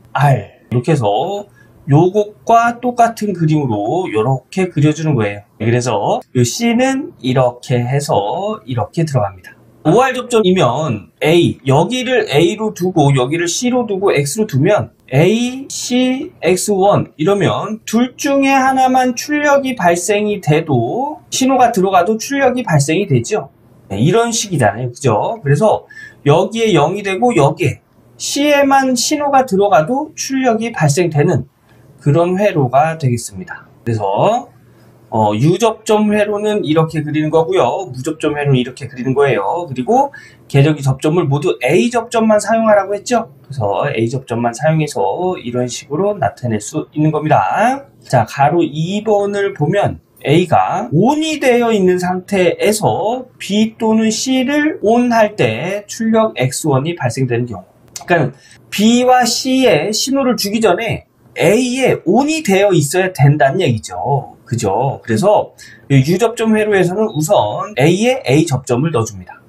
이렇게 해서 요것과 똑같은 그림으로 이렇게 그려주는 거예요. 그래서 요 C는 이렇게 해서 이렇게 들어갑니다. OR 접점이면 A, 여기를 A로 두고 여기를 C로 두고 X로 두면 A, C, X1 이러면 둘 중에 하나만 출력이 발생이 돼도 신호가 들어가도 출력이 발생이 되죠. 이런 식이잖아요. 그죠? 그래서 여기에 0이 되고 여기에 C에만 신호가 들어가도 출력이 발생되는 그런 회로가 되겠습니다. 그래서 유접점 회로는 이렇게 그리는 거고요. 무접점 회로는 이렇게 그리는 거예요. 그리고 궤적이 접점을 모두 A접점만 사용하라고 했죠. 그래서 A접점만 사용해서 이런 식으로 나타낼 수 있는 겁니다. 자, 가로 2번을 보면 A가 ON이 되어 있는 상태에서 B 또는 C를 ON 할 때 출력 X1이 발생되는 경우. 그러니까 B와 C에 신호를 주기 전에 A에 ON이 되어 있어야 된다는 얘기죠. 그죠? 그래서 유접점 회로에서는 우선 A에 A 접점을 넣어줍니다.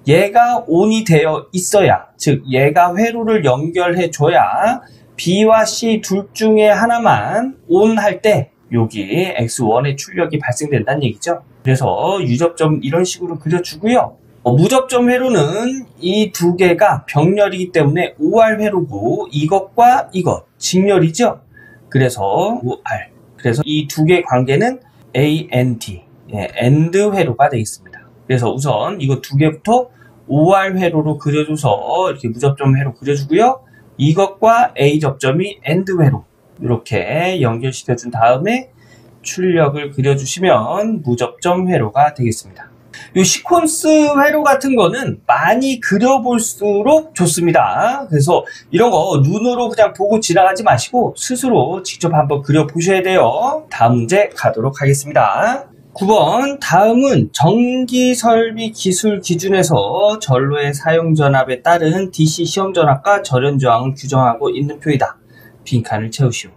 얘가 ON이 되어 있어야, 즉 얘가 회로를 연결해 줘야 B와 C 둘 중에 하나만 ON 할 때 여기 X1의 출력이 발생된다는 얘기죠. 그래서 유접점 이런 식으로 그려주고요. 무접점 회로는 이 두 개가 병렬이기 때문에 OR 회로고 이것과 이것 직렬이죠. 그래서 OR. 그래서 이 두 개의 관계는 AND, AND 회로가 되겠습니다. 그래서 우선 이거 두 개부터 OR 회로로 그려줘서 이렇게 무접점 회로 그려주고요. 이것과 A 접점이 AND 회로 이렇게 연결시켜준 다음에 출력을 그려주시면 무접점 회로가 되겠습니다. 이 시퀀스 회로 같은 거는 많이 그려볼수록 좋습니다. 그래서 이런 거 눈으로 그냥 보고 지나가지 마시고 스스로 직접 한번 그려보셔야 돼요. 다음 문제 가도록 하겠습니다. 9번, 다음은 전기설비 기술 기준에서 전로의 사용전압에 따른 DC 시험전압과 절연저항을 규정하고 있는 표이다. 빈칸을 채우시오.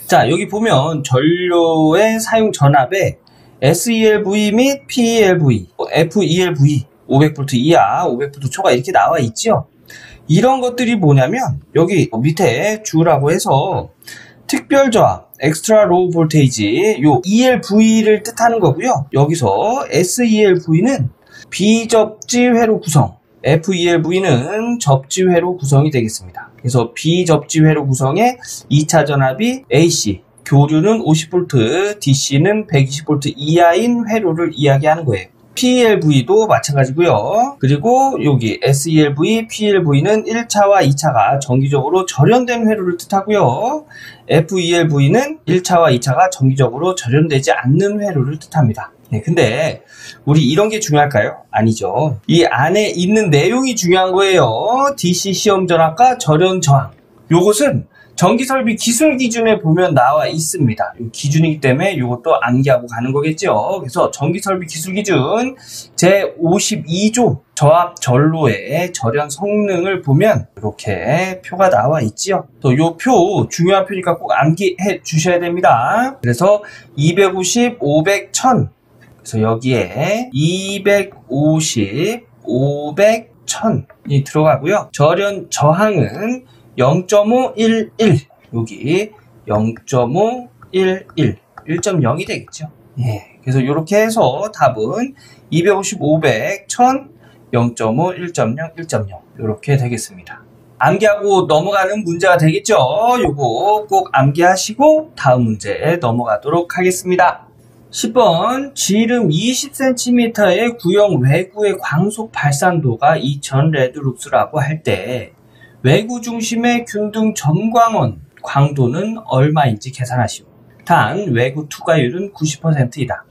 자, 여기 보면 전로의 사용전압에 SELV 및 PELV, FELV, 500V 이하, 500V 초과 이렇게 나와 있죠. 이런 것들이 뭐냐면 여기 밑에 주라고 해서 특별저항, 엑스트라 로우 볼테이지, 요 ELV를 뜻하는 거고요. 여기서 SELV는 비접지 회로 구성, FELV는 접지 회로 구성이 되겠습니다. 그래서 비접지 회로 구성의 2차 전압이 AC, 교류는 50V, DC는 120V 이하인 회로를 이야기하는 거예요. PLV도 마찬가지고요. 그리고 여기 SELV, PLV는 1차와 2차가 정기적으로 절연된 회로를 뜻하고요. FELV는 1차와 2차가 정기적으로 절연되지 않는 회로를 뜻합니다. 네, 근데 우리 이런 게 중요할까요? 아니죠. 이 안에 있는 내용이 중요한 거예요. DC 시험 전압과 절연 저항. 요것은 전기설비 기술 기준에 보면 나와 있습니다. 기준이기 때문에 이것도 암기하고 가는 거겠죠. 그래서 전기설비 기술 기준 제52조 저압 전로의 절연 성능을 보면 이렇게 표가 나와 있죠. 또 이 표 중요한 표니까 꼭 암기해 주셔야 됩니다. 그래서 250, 500, 1000. 그래서 여기에 250, 500, 1000이 들어가고요. 절연 저항은 0.511 여기 0.511 1.0이 되겠죠. 예, 그래서 이렇게 해서 답은 250, 500, 1000, 0.5, 1.0, 1.0 이렇게 되겠습니다. 암기하고 넘어가는 문제가 되겠죠. 요거 꼭 암기하시고 다음 문제에 넘어가도록 하겠습니다. 10번, 지름 20cm의 구형 외구의 광속 발산도가 2000 레드룩스라고 할 때 외구 중심의 균등 전광원 광도는 얼마인지 계산하시오. 단 외구 투과율은 90%이다.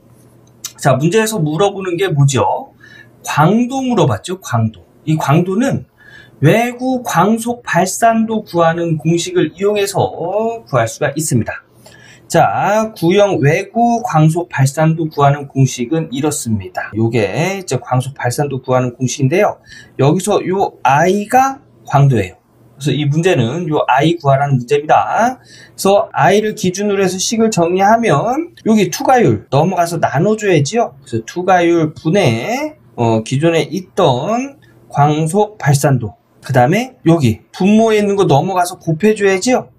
자, 문제에서 물어보는 게 뭐죠? 광도 물어봤죠. 광도. 이 광도는 외구 광속 발산도 구하는 공식을 이용해서 구할 수가 있습니다. 자, 구형 외구 광속 발산도 구하는 공식은 이렇습니다. 요게 이제 광속 발산도 구하는 공식인데요. 여기서 요 i가 광도예요. 그래서 이 문제는 요 I 구하라는 문제입니다. 그래서 I를 기준으로 해서 식을 정리하면 여기 투과율 넘어가서 나눠줘야지요. 그래서 투과율 분의 기존에 있던 광속 발산도, 그 다음에 여기 분모에 있는 거 넘어가서 곱해줘야지요.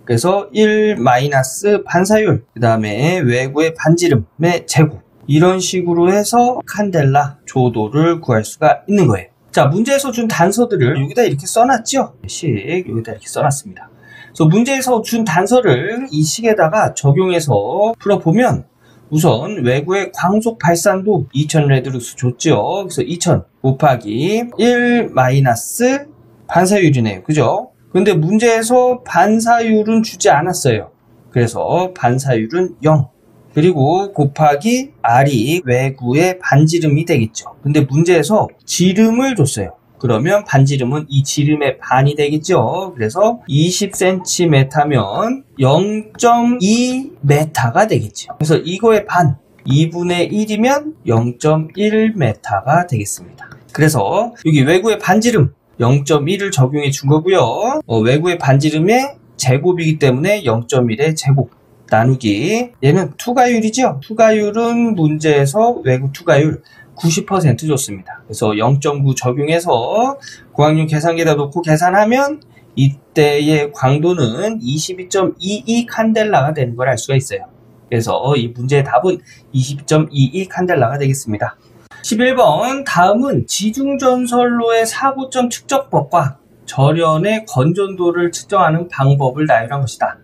그래서 1 마이너스 반사율, 그 다음에 외구의 반지름의 제곱, 이런 식으로 해서 칸델라 조도를 구할 수가 있는 거예요. 자, 문제에서 준 단서들을 여기다 이렇게 써놨죠? 여기다 이렇게 써놨습니다. 그래서 문제에서 준 단서를 이 식에다가 적용해서 풀어보면 우선 외구의 광속 발산도 2000 레드룩스 줬죠? 그래서 2000 곱하기 1 마이너스 반사율이네요. 그죠? 근데 문제에서 반사율은 주지 않았어요. 그래서 반사율은 0. 그리고 곱하기 R이 외구의 반지름이 되겠죠. 근데 문제에서 지름을 줬어요. 그러면 반지름은 이 지름의 반이 되겠죠. 그래서 20cm면 0.2m가 되겠죠. 그래서 이거의 반, 2분의 1이면 0.1m가 되겠습니다. 그래서 여기 외구의 반지름 0.1을 적용해 준 거고요. 외구의 반지름의 제곱이기 때문에 0.1의 제곱 나누기, 얘는 투가율이죠. 투가율은 문제에서 외구 투가율 90% 줬습니다. 그래서 0.9 적용해서 고학년 계산기에다 놓고 계산하면 이때의 광도는 22.22 칸델라가 되는 걸 알 수가 있어요. 그래서 이 문제의 답은 22.22 칸델라가 되겠습니다. 11번, 다음은 지중전선로의 사고점 측정법과 절연의 건전도를 측정하는 방법을 나열한 것이다.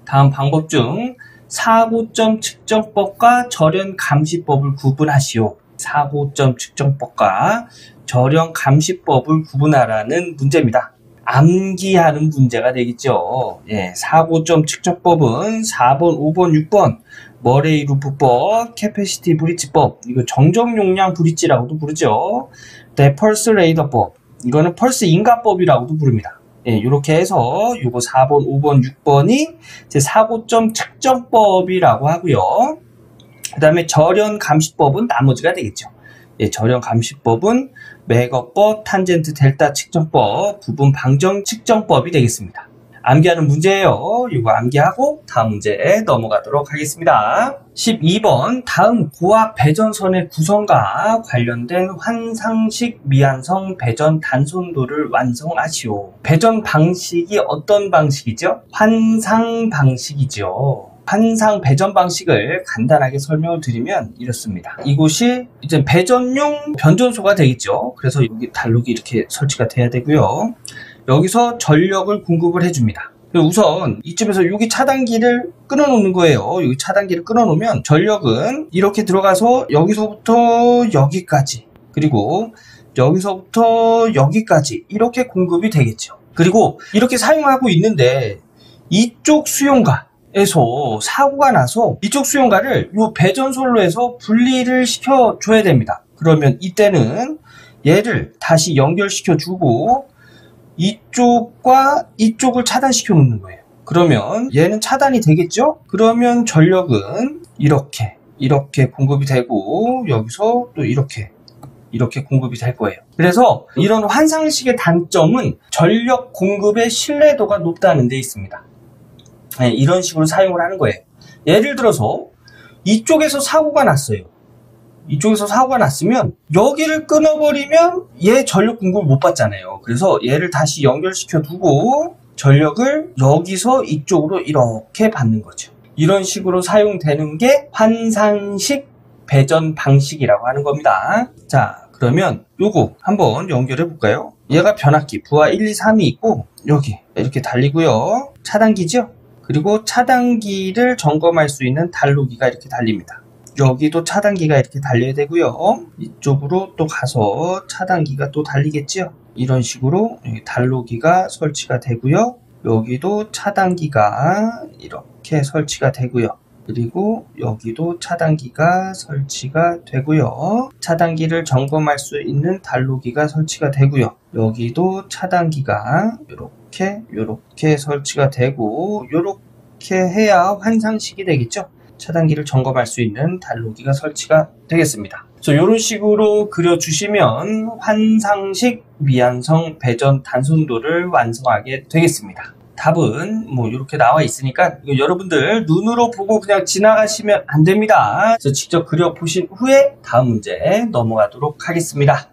다음 방법 중 사고점 측정법과 절연 감시법을 구분하시오. 사고점 측정법과 절연 감시법을 구분하라는 문제입니다. 암기하는 문제가 되겠죠. 예, 사고점 측정법은 4번, 5번, 6번 머레이 루프법, 캐패시티 브릿지법, 이거 정적 용량 브릿지라고도 부르죠. 네, 펄스 레이더법, 이거는 펄스 인가법이라고도 부릅니다. 예, 이렇게 해서 요거 4번, 5번, 6번이 제 사고점 측정법이라고 하고요. 그 다음에 절연 감시법은 나머지가 되겠죠. 예, 절연 감시법은 맥어법, 탄젠트 델타 측정법, 부분 방정 측정법이 되겠습니다. 암기하는 문제예요. 이거 암기하고 다음 문제에 넘어가도록 하겠습니다. 12번, 다음 고압 배전선의 구성과 관련된 환상식 미완성 배전 단손도를 완성하시오. 배전 방식이 어떤 방식이죠? 환상 방식이죠. 환상 배전 방식을 간단하게 설명을 드리면 이렇습니다. 이곳이 이제 배전용 변전소가 되겠죠. 그래서 여기 단록이 이렇게 설치가 돼야 되고요. 여기서 전력을 공급을 해줍니다. 우선 이쯤에서 여기 차단기를 끊어 놓는 거예요. 여기 차단기를 끊어 놓으면 전력은 이렇게 들어가서 여기서부터 여기까지, 그리고 여기서부터 여기까지 이렇게 공급이 되겠죠. 그리고 이렇게 사용하고 있는데 이쪽 수용가에서 사고가 나서 이쪽 수용가를 이 배전솔로에서 분리를 시켜줘야 됩니다. 그러면 이때는 얘를 다시 연결시켜 주고 이쪽과 이쪽을 차단시켜 놓는 거예요. 그러면 얘는 차단이 되겠죠? 그러면 전력은 이렇게 공급이 되고 여기서 또 이렇게 공급이 될 거예요. 그래서 이런 환상식의 단점은 전력 공급의 신뢰도가 높다는 데 있습니다. 네, 이런 식으로 사용을 하는 거예요. 예를 들어서 이쪽에서 사고가 났어요. 이쪽에서 사고가 났으면 여기를 끊어버리면 얘 전력 공급을 못 받잖아요. 그래서 얘를 다시 연결시켜 두고 전력을 여기서 이쪽으로 이렇게 받는 거죠. 이런 식으로 사용되는 게 환상식 배전 방식이라고 하는 겁니다. 자, 그러면 요거 한번 연결해 볼까요? 얘가 변압기 부하 1, 2, 3이 있고 여기 이렇게 달리고요. 차단기죠? 그리고 차단기를 점검할 수 있는 단로기가 이렇게 달립니다. 여기도 차단기가 이렇게 달려야 되고요. 이쪽으로 또 가서 차단기가 또 달리겠죠. 이런 식으로 단로기가 설치가 되고요. 여기도 차단기가 이렇게 설치가 되고요. 그리고 여기도 차단기가 설치가 되고요. 차단기를 점검할 수 있는 단로기가 설치가 되고요. 여기도 차단기가 이렇게 설치가 되고 이렇게 해야 환상식이 되겠죠. 차단기를 점검할 수 있는 단로기가 설치가 되겠습니다. 그래서 이런 식으로 그려주시면 환상식 미완성 배전 단순도를 완성하게 되겠습니다. 답은 뭐 이렇게 나와 있으니까 이거 여러분들 눈으로 보고 그냥 지나가시면 안 됩니다. 그래서 직접 그려보신 후에 다음 문제 넘어가도록 하겠습니다.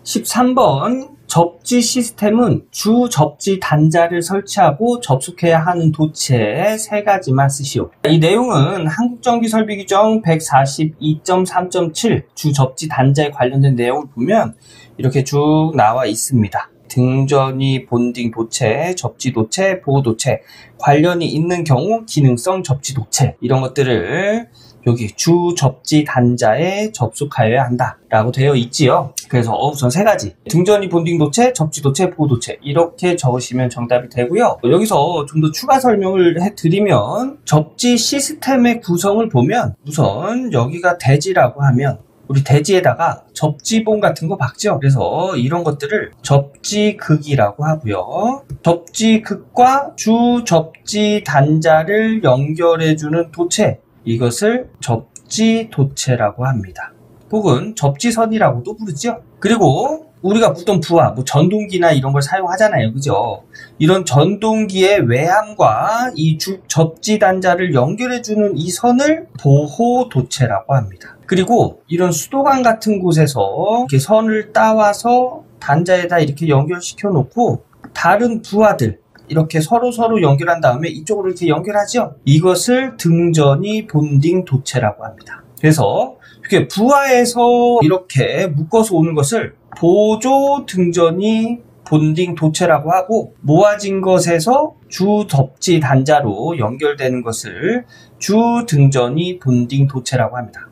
13번, 접지 시스템은 주 접지 단자를 설치하고 접속해야 하는 도체 3가지만 쓰시오. 이 내용은 한국전기설비규정 142.3.7 주 접지 단자에 관련된 내용을 보면 이렇게 쭉 나와 있습니다. 등전이 본딩 도체, 접지 도체, 보호 도체, 관련이 있는 경우 기능성 접지 도체, 이런 것들을 여기 주 접지 단자에 접속하여야 한다 라고 되어 있지요. 그래서 우선 세 가지, 등전이 본딩 도체, 접지 도체, 보호 도체, 이렇게 적으시면 정답이 되고요. 여기서 좀 더 추가 설명을 해드리면, 접지 시스템의 구성을 보면 우선 여기가 대지라고 하면 우리 대지에다가 접지봉 같은 거 박죠. 그래서 이런 것들을 접지극이라고 하고요. 접지극과 주 접지 단자를 연결해주는 도체, 이것을 접지 도체라고 합니다. 혹은 접지선이라고도 부르죠. 그리고 우리가 붙던 부하, 뭐 전동기나 이런 걸 사용하잖아요. 그죠? 이런 전동기의 외함과 이 접지 단자를 연결해주는 이 선을 보호 도체라고 합니다. 그리고 이런 수도관 같은 곳에서 이렇게 선을 따와서 단자에다 이렇게 연결시켜 놓고 다른 부하들 이렇게 서로 연결한 다음에 이쪽으로 이렇게 연결하죠. 이것을 등전이 본딩 도체라고 합니다. 그래서 이렇게 부하에서 이렇게 묶어서 오는 것을 보조 등전이 본딩 도체라고 하고, 모아진 것에서 주 접지 단자로 연결되는 것을 주 등전이 본딩 도체라고 합니다.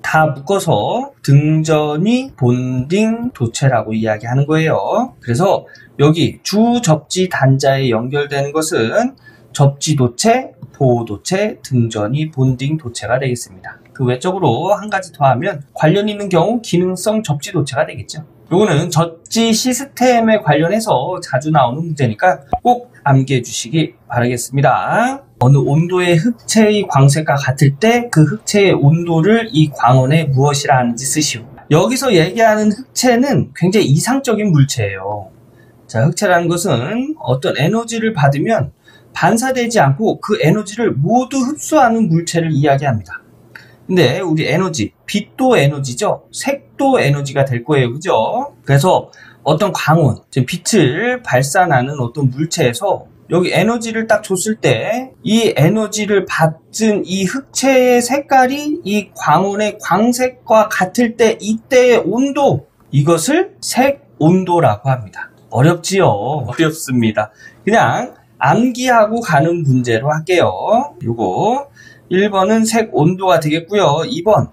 다 묶어서 등전이 본딩 도체라고 이야기하는 거예요. 그래서 여기 주 접지 단자에 연결되는 것은 접지 도체, 보호 도체, 등전이 본딩 도체가 되겠습니다. 그 외적으로 한 가지 더 하면 관련 있는 경우 기능성 접지 도체가 되겠죠. 요거는 접지 시스템에 관련해서 자주 나오는 문제니까 꼭 암기해 주시기 바라겠습니다. 어느 온도의 흑체의 광색과 같을 때 그 흑체의 온도를 이 광원에 무엇이라 하는지 쓰시오. 여기서 얘기하는 흑체는 굉장히 이상적인 물체예요. 자, 흑체라는 것은 어떤 에너지를 받으면 반사되지 않고 그 에너지를 모두 흡수하는 물체를 이야기합니다. 근데 우리 에너지, 빛도 에너지죠? 색도 에너지가 될 거예요. 그죠? 그래서 어떤 광원, 빛을 발산하는 어떤 물체에서 여기 에너지를 딱 줬을 때 이 에너지를 받은 이 흑체의 색깔이 이 광원의 광색과 같을 때 이때의 온도, 이것을 색 온도라고 합니다. 어렵지요? 어렵습니다. 그냥 암기하고 가는 문제로 할게요. 요거 1번은 색 온도가 되겠고요. 2번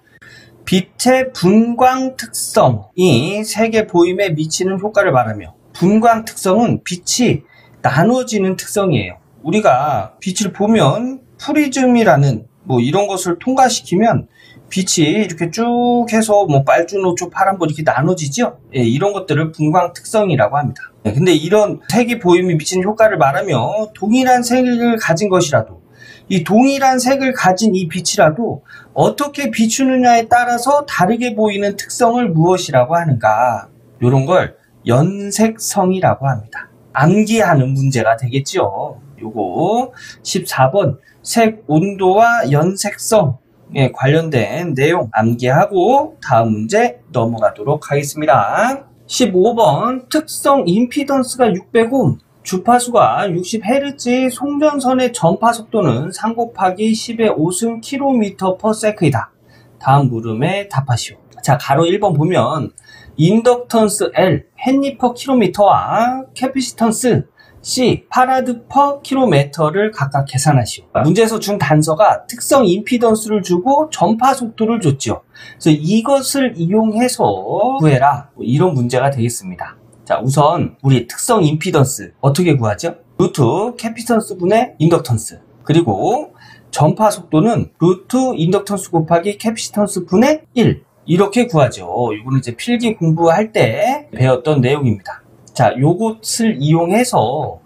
빛의 분광 특성이 색의 보임에 미치는 효과를 말하며, 분광 특성은 빛이 나눠지는 특성이에요. 우리가 빛을 보면 프리즘이라는 뭐 이런 것을 통과시키면 빛이 이렇게 쭉 해서 뭐 빨주노초 파란불 이렇게 나눠지죠. 예, 이런 것들을 분광 특성이라고 합니다. 예, 근데 이런 색의 보임에 미치는 효과를 말하며 동일한 색을 가진 것이라도, 이 동일한 색을 가진 이 빛이라도 어떻게 비추느냐에 따라서 다르게 보이는 특성을 무엇이라고 하는가, 이런 걸 연색성이라고 합니다. 암기하는 문제가 되겠죠. 요거 14번 색 온도와 연색성에 관련된 내용 암기하고 다음 문제 넘어가도록 하겠습니다. 15번 특성 임피던스가 600옴, 주파수가 60Hz의 송전선의 전파 속도는 3 곱하기 10의 5승 km/s이다. 다음 물음에 답하시오. 자, 가로 1번 보면 인덕턴스 L 헨리/km와 캐피시턴스 C 파라드/km를 각각 계산하시오. 문제에서 준 단서가 특성 임피던스를 주고 전파 속도를 줬죠. 그래서 이것을 이용해서 구해라, 이런 문제가 되겠습니다. 자, 우선 우리 특성 임피던스 어떻게 구하죠? 루트 캐피시턴스 분의 인덕턴스, 그리고 전파 속도는 루트 인덕턴스 곱하기 캐피시턴스 분의 1, 이렇게 구하죠. 이거는 이제 필기 공부할 때 배웠던 내용입니다. 자, 요것을 이용해서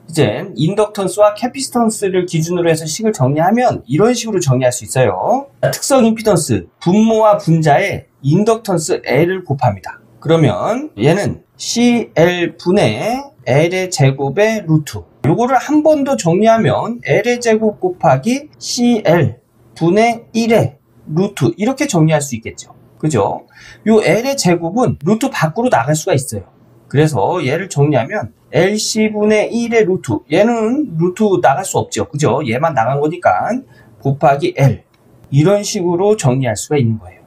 이제 인덕턴스와 캐피시턴스를 기준으로 해서 식을 정리하면 이런 식으로 정리할 수 있어요. 특성 임피던스 분모와 분자에 인덕턴스 L을 곱합니다. 그러면 얘는 CL 분의 L의 제곱의 루트, 요거를 한 번 더 정리하면 L의 제곱 곱하기 CL 분의 1의 루트, 이렇게 정리할 수 있겠죠. 그죠? 요 L의 제곱은 루트 밖으로 나갈 수가 있어요. 그래서 얘를 정리하면 LC분의 1의 루트, 얘는 루트 나갈 수 없죠. 그죠? 얘만 나간 거니까 곱하기 L, 이런 식으로 정리할 수가 있는 거예요.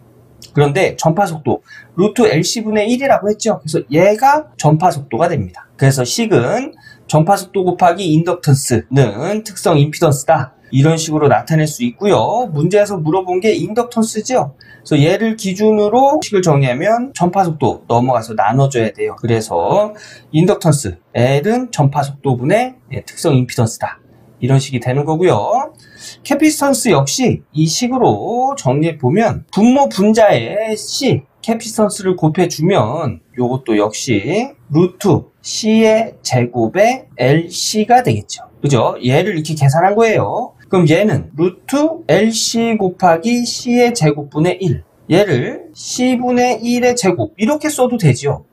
그런데 전파 속도 루트 LC분의 1이라고 했죠. 그래서 얘가 전파 속도가 됩니다. 그래서 식은 전파 속도 곱하기 인덕턴스는 특성 임피던스다. 이런 식으로 나타낼 수 있고요. 문제에서 물어본 게 인덕턴스죠. 그래서 얘를 기준으로 식을 정리하면 전파속도 넘어가서 나눠줘야 돼요. 그래서 인덕턴스 L은 전파속도분의 특성 임피던스다. 이런 식이 되는 거고요. 캐피시턴스 역시 이 식으로 정리해보면 분모 분자에 C, 캐피시턴스를 곱해주면 요것도 역시 루트 C의 제곱에 LC가 되겠죠. 그죠? 얘를 이렇게 계산한 거예요. 그럼 얘는 루트 LC 곱하기 C의 제곱분의 1. 얘를 C분의 1의 제곱 이렇게 써도 되죠.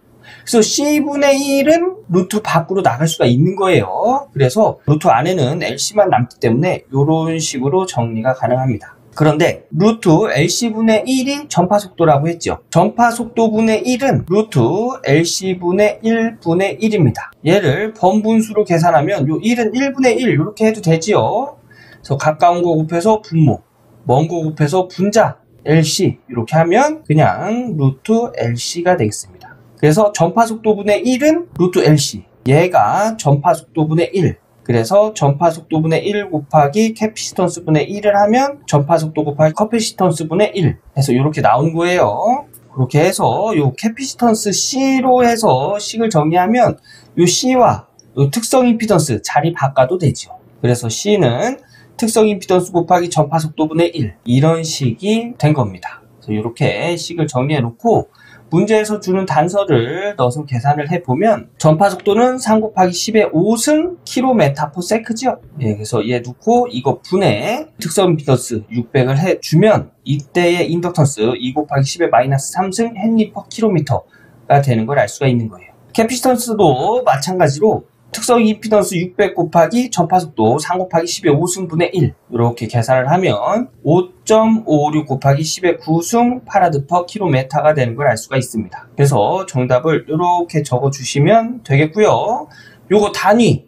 그래서 C분의 1은 루트 밖으로 나갈 수가 있는 거예요. 그래서 루트 안에는 LC만 남기 때문에 이런 식으로 정리가 가능합니다. 그런데 루트 LC분의 1이 전파속도라고 했죠. 전파속도분의 1은 루트 LC분의 1분의 1입니다. 얘를 번분수로 계산하면 요 1은 1분의 1 이렇게 해도 되지요. 그래서 가까운 거 곱해서 분모, 먼 거 곱해서 분자 LC 이렇게 하면 그냥 루트 LC가 되겠습니다. 그래서 전파속도분의 1은 루트 LC, 얘가 전파속도분의 1, 그래서 전파속도분의 1 곱하기 캐피시턴스분의 1을 하면 전파속도 곱하기 캐피시턴스분의 1 해서 이렇게 나오는 거예요. 그렇게 해서 요 캐피시턴스 C로 해서 식을 정리하면 요 C와 요 특성 임피던스 자리 바꿔도 되죠. 그래서 C는 특성 임피던스 곱하기 전파속도분의 1 이런 식이 된 겁니다. 그래서 이렇게 식을 정리해 놓고 문제에서 주는 단서를 넣어서 계산을 해보면 전파속도는 3 곱하기 10의 5승 km/s죠. 예, 그래서 얘 놓고 이거 분해 특성 임피던스 600을 해주면 이때의 인덕턴스 2 곱하기 10의 마이너스 3승 헨리/km가 되는 걸 알 수가 있는 거예요. 캐피시턴스도 마찬가지로 특성 임피던스 600 곱하기 전파속도 3 곱하기 10의 5승분의 1 이렇게 계산을 하면 5.56 곱하기 10의 9승 파라드/km가 되는 걸 알 수가 있습니다. 그래서 정답을 이렇게 적어주시면 되겠고요. 요거 단위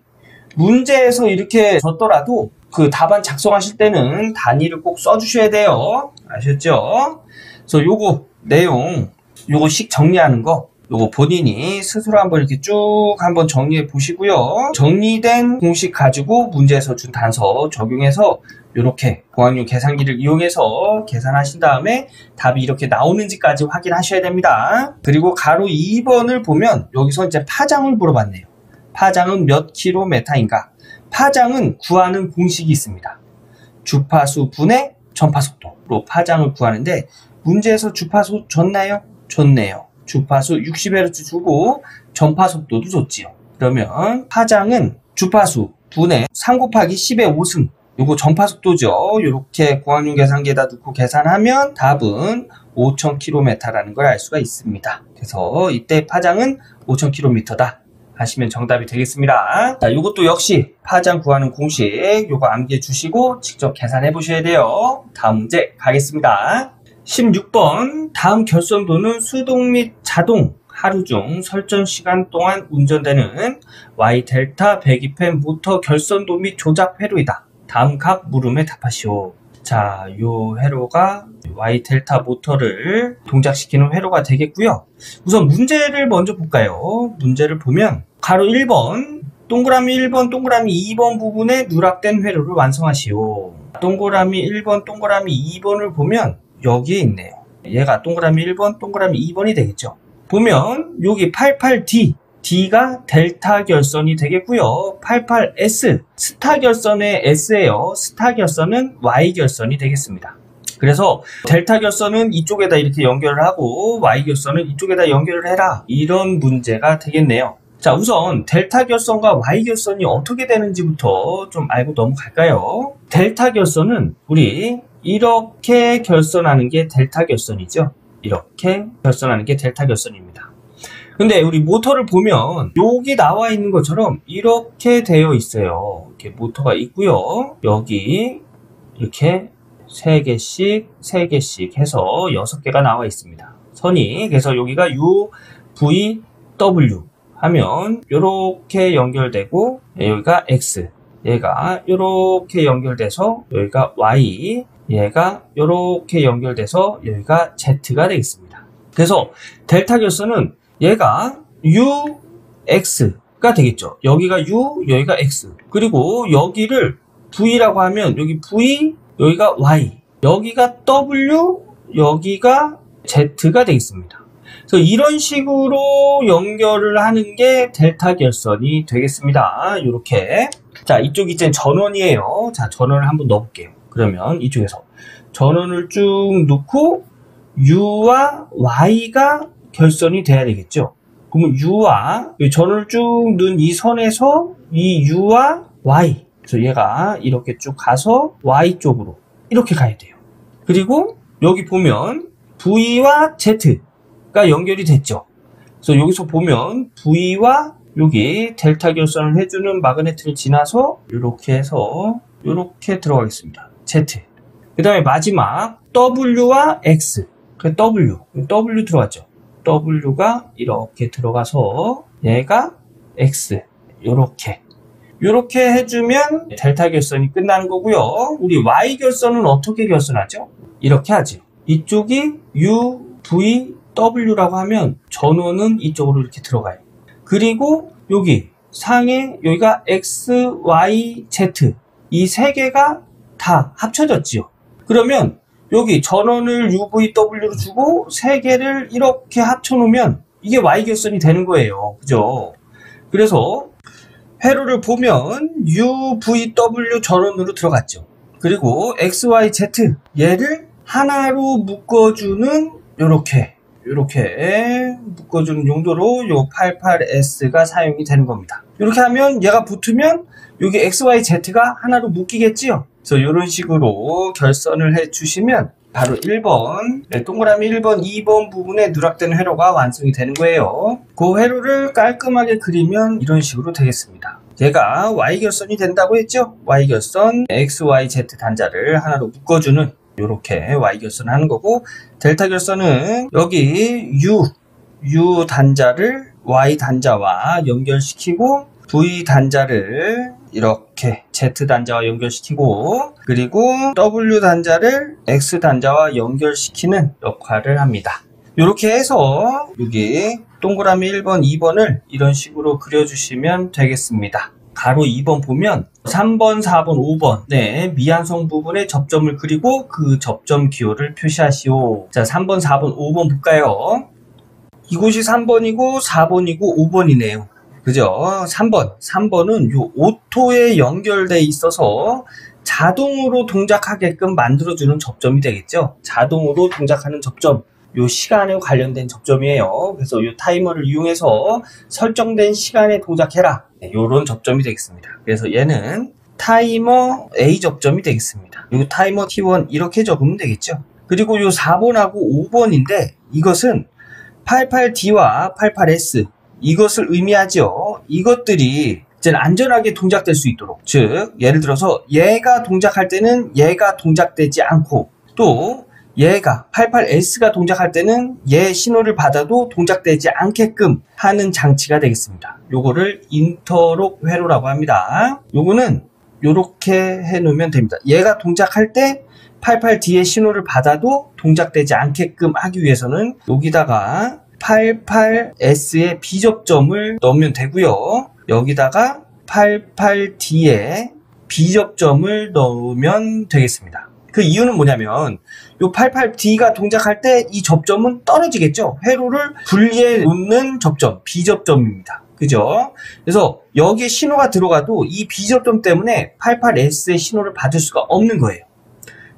문제에서 이렇게 줬더라도 그 답안 작성하실 때는 단위를 꼭 써주셔야 돼요. 아셨죠? 그래서 요거 내용 요거 식 정리하는 거 요거 본인이 스스로 한번 이렇게 쭉 한번 정리해 보시고요. 정리된 공식 가지고 문제에서 준 단서 적용해서 이렇게 공학용 계산기를 이용해서 계산하신 다음에 답이 이렇게 나오는지까지 확인하셔야 됩니다. 그리고 가로 2번을 보면 여기서 이제 파장을 물어봤네요. 파장은 몇 킬로미터인가? 파장은 구하는 공식이 있습니다. 주파수 분의 전파속도로 파장을 구하는데 문제에서 주파수 줬나요? 줬네요. 주파수 60Hz 주고 전파속도도 줬지요. 그러면 파장은 주파수 분의 3 곱하기 10의 5승 요거 전파속도죠. 이렇게 공학용 계산기에다 넣고 계산하면 답은 5000km라는 걸 알 수가 있습니다. 그래서 이때 파장은 5000km다 하시면 정답이 되겠습니다. 자, 요것도 역시 파장 구하는 공식 요거 암기해 주시고 직접 계산해 보셔야 돼요. 다음 문제 가겠습니다. 16번 다음 결선도는 수동 및 자동 하루 중 설정 시간 동안 운전되는 Y 델타 배기팬 모터 결선도 및 조작 회로이다. 다음 각 물음에 답하시오. 자, 요 회로가 Y 델타 모터를 동작시키는 회로가 되겠고요. 우선 문제를 먼저 볼까요? 문제를 보면 가로 1번 동그라미 1번 동그라미 2번 부분에 누락된 회로를 완성하시오. 동그라미 1번 동그라미 2번을 보면 여기에 있네요. 얘가 동그라미 1번, 동그라미 2번이 되겠죠. 보면 여기 88D, D가 델타 결선이 되겠고요. 88S, 스타 결선의 S예요. 스타 결선은 Y 결선이 되겠습니다. 그래서 델타 결선은 이쪽에다 이렇게 연결을 하고 Y 결선은 이쪽에다 연결을 해라. 이런 문제가 되겠네요. 자, 우선 델타 결선과 Y 결선이 어떻게 되는지부터 좀 알고 넘어갈까요? 델타 결선은 우리 이렇게 결선하는 게 델타 결선이죠. 이렇게 결선하는 게 델타 결선입니다. 근데 우리 모터를 보면 여기 나와 있는 것처럼 이렇게 되어 있어요. 이렇게 모터가 있고요. 여기 이렇게 3개씩 3개씩 해서 6개가 나와 있습니다. 선이. 그래서 여기가 U, V, W 하면 이렇게 연결되고 여기가 X, 얘가 이렇게 연결돼서 여기가 Y, 얘가 이렇게 연결돼서 여기가 Z가 되겠습니다. 그래서 델타 결선은 얘가 UX가 되겠죠. 여기가 U, 여기가 X. 그리고 여기를 V라고 하면 여기 V, 여기가 Y, 여기가 W, 여기가 Z가 되겠습니다. 그래서 이런 식으로 연결을 하는 게 델타 결선이 되겠습니다. 이렇게. 자, 이쪽 이제 전원이에요. 자, 전원을 한번 넣어볼게요. 그러면 이쪽에서 전원을 쭉 넣고 U와 Y가 결선이 돼야 되겠죠. 그러면 U와 전원을 쭉 넣은 이 선에서 이 U와 Y, 그래서 얘가 이렇게 쭉 가서 Y 쪽으로 이렇게 가야 돼요. 그리고 여기 보면 V와 Z가 연결이 됐죠. 그래서 여기서 보면 V와 여기 델타 결선을 해주는 마그네트를 지나서 이렇게 해서 이렇게 들어가겠습니다. Z. 그 다음에 마지막 W와 X. 그 W 들어갔죠. W가 이렇게 들어가서 얘가 X. 요렇게 해주면 델타 결선이 끝나는 거고요. 우리 Y 결선은 어떻게 결선하죠? 이렇게 하죠. 이쪽이 U, V, W라고 하면 전원은 이쪽으로 이렇게 들어가요. 그리고 여기 상에 여기가 X, Y, Z 이 세 개가 다 합쳐졌지요. 그러면 여기 전원을 UVW로 주고 세 개를 이렇게 합쳐놓으면 이게 Y결선이 되는 거예요. 그죠? 그래서 회로를 보면 UVW 전원으로 들어갔죠. 그리고 XYZ 얘를 하나로 묶어주는 요렇게 묶어주는 용도로 요 88S가 사용이 되는 겁니다. 이렇게 하면 얘가 붙으면 여기 XYZ가 하나로 묶이겠지요. 그래서 이런 식으로 결선을 해주시면 바로 1번, 동그라미 1번, 2번 부분에 누락된 회로가 완성이 되는 거예요. 그 회로를 깔끔하게 그리면 이런 식으로 되겠습니다. 얘가 Y결선이 된다고 했죠? Y결선, XYZ 단자를 하나로 묶어주는 이렇게 Y결선을 하는 거고, 델타 결선은 여기 U 단자를 Y 단자와 연결시키고 V 단자를 이렇게 Z 단자와 연결시키고, 그리고 W 단자를 X 단자와 연결시키는 역할을 합니다. 이렇게 해서 여기 동그라미 1번, 2번을 이런 식으로 그려주시면 되겠습니다. 가로 2번 보면 3번, 4번, 5번 미한성 부분에 접점을 그리고 그 접점 기호를 표시하시오. 자, 3번, 4번, 5번 볼까요? 이곳이 3번이고 4번이고 5번이네요. 그죠? 3번은 요 오토에 연결돼 있어서 자동으로 동작하게끔 만들어주는 접점이 되겠죠. 자동으로 동작하는 접점, 요 시간에 관련된 접점이에요. 그래서 요 타이머를 이용해서 설정된 시간에 동작해라, 요런 접점이 되겠습니다. 그래서 얘는 타이머 A 접점이 되겠습니다. 요 타이머 T1 이렇게 적으면 되겠죠. 그리고 요 4번하고 5번인데 이것은 88D와 88S 이것을 의미하죠. 이것들이 이제 안전하게 동작될 수 있도록, 즉 예를 들어서 얘가 동작할 때는 얘가 동작되지 않고, 또 얘가 88S가 동작할 때는 얘 신호를 받아도 동작되지 않게끔 하는 장치가 되겠습니다. 요거를 인터록 회로라고 합니다. 요거는 요렇게 해놓으면 됩니다. 얘가 동작할 때 88D의 신호를 받아도 동작되지 않게끔 하기 위해서는 여기다가 88S의 B접점을 넣으면 되고요. 여기다가 88D의 B접점을 넣으면 되겠습니다. 그 이유는 뭐냐면 요 88D가 동작할 때 이 접점은 떨어지겠죠. 회로를 분리해 놓는 접점, B접점입니다. 그죠? 그래서 여기에 신호가 들어가도 이 B접점 때문에 88S의 신호를 받을 수가 없는 거예요.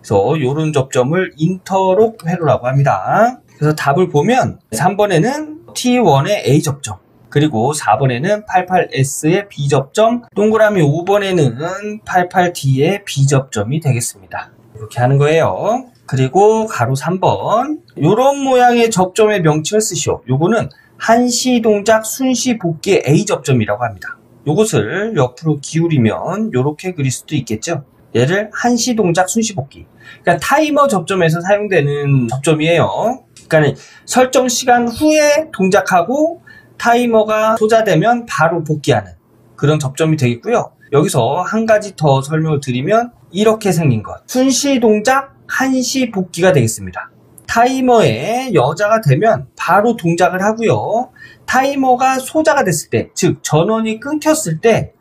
그래서 이런 접점을 인터록 회로라고 합니다. 그래서 답을 보면 3번에는 T1의 A접점, 그리고 4번에는 88S의 B접점, 동그라미 5번에는 88D의 B접점이 되겠습니다. 이렇게 하는 거예요. 그리고 가로 3번, 이런 모양의 접점의 명칭을 쓰시오. 요거는 한시 동작 순시 복귀의 A접점이라고 합니다. 요것을 옆으로 기울이면 이렇게 그릴 수도 있겠죠. 얘를 한시 동작 순시 복귀, 그러니까 타이머 접점에서 사용되는 접점이에요. 그러니까 설정 시간 후에 동작하고 타이머가 소자되면 바로 복귀하는 그런 접점이 되겠고요. 여기서 한 가지 더 설명을 드리면 이렇게 생긴 것, 순시 동작 한시 복귀가 되겠습니다. 타이머에 여자가 되면 바로 동작을 하고요. 타이머가 소자가 됐을 때, 즉 전원이 끊겼을 때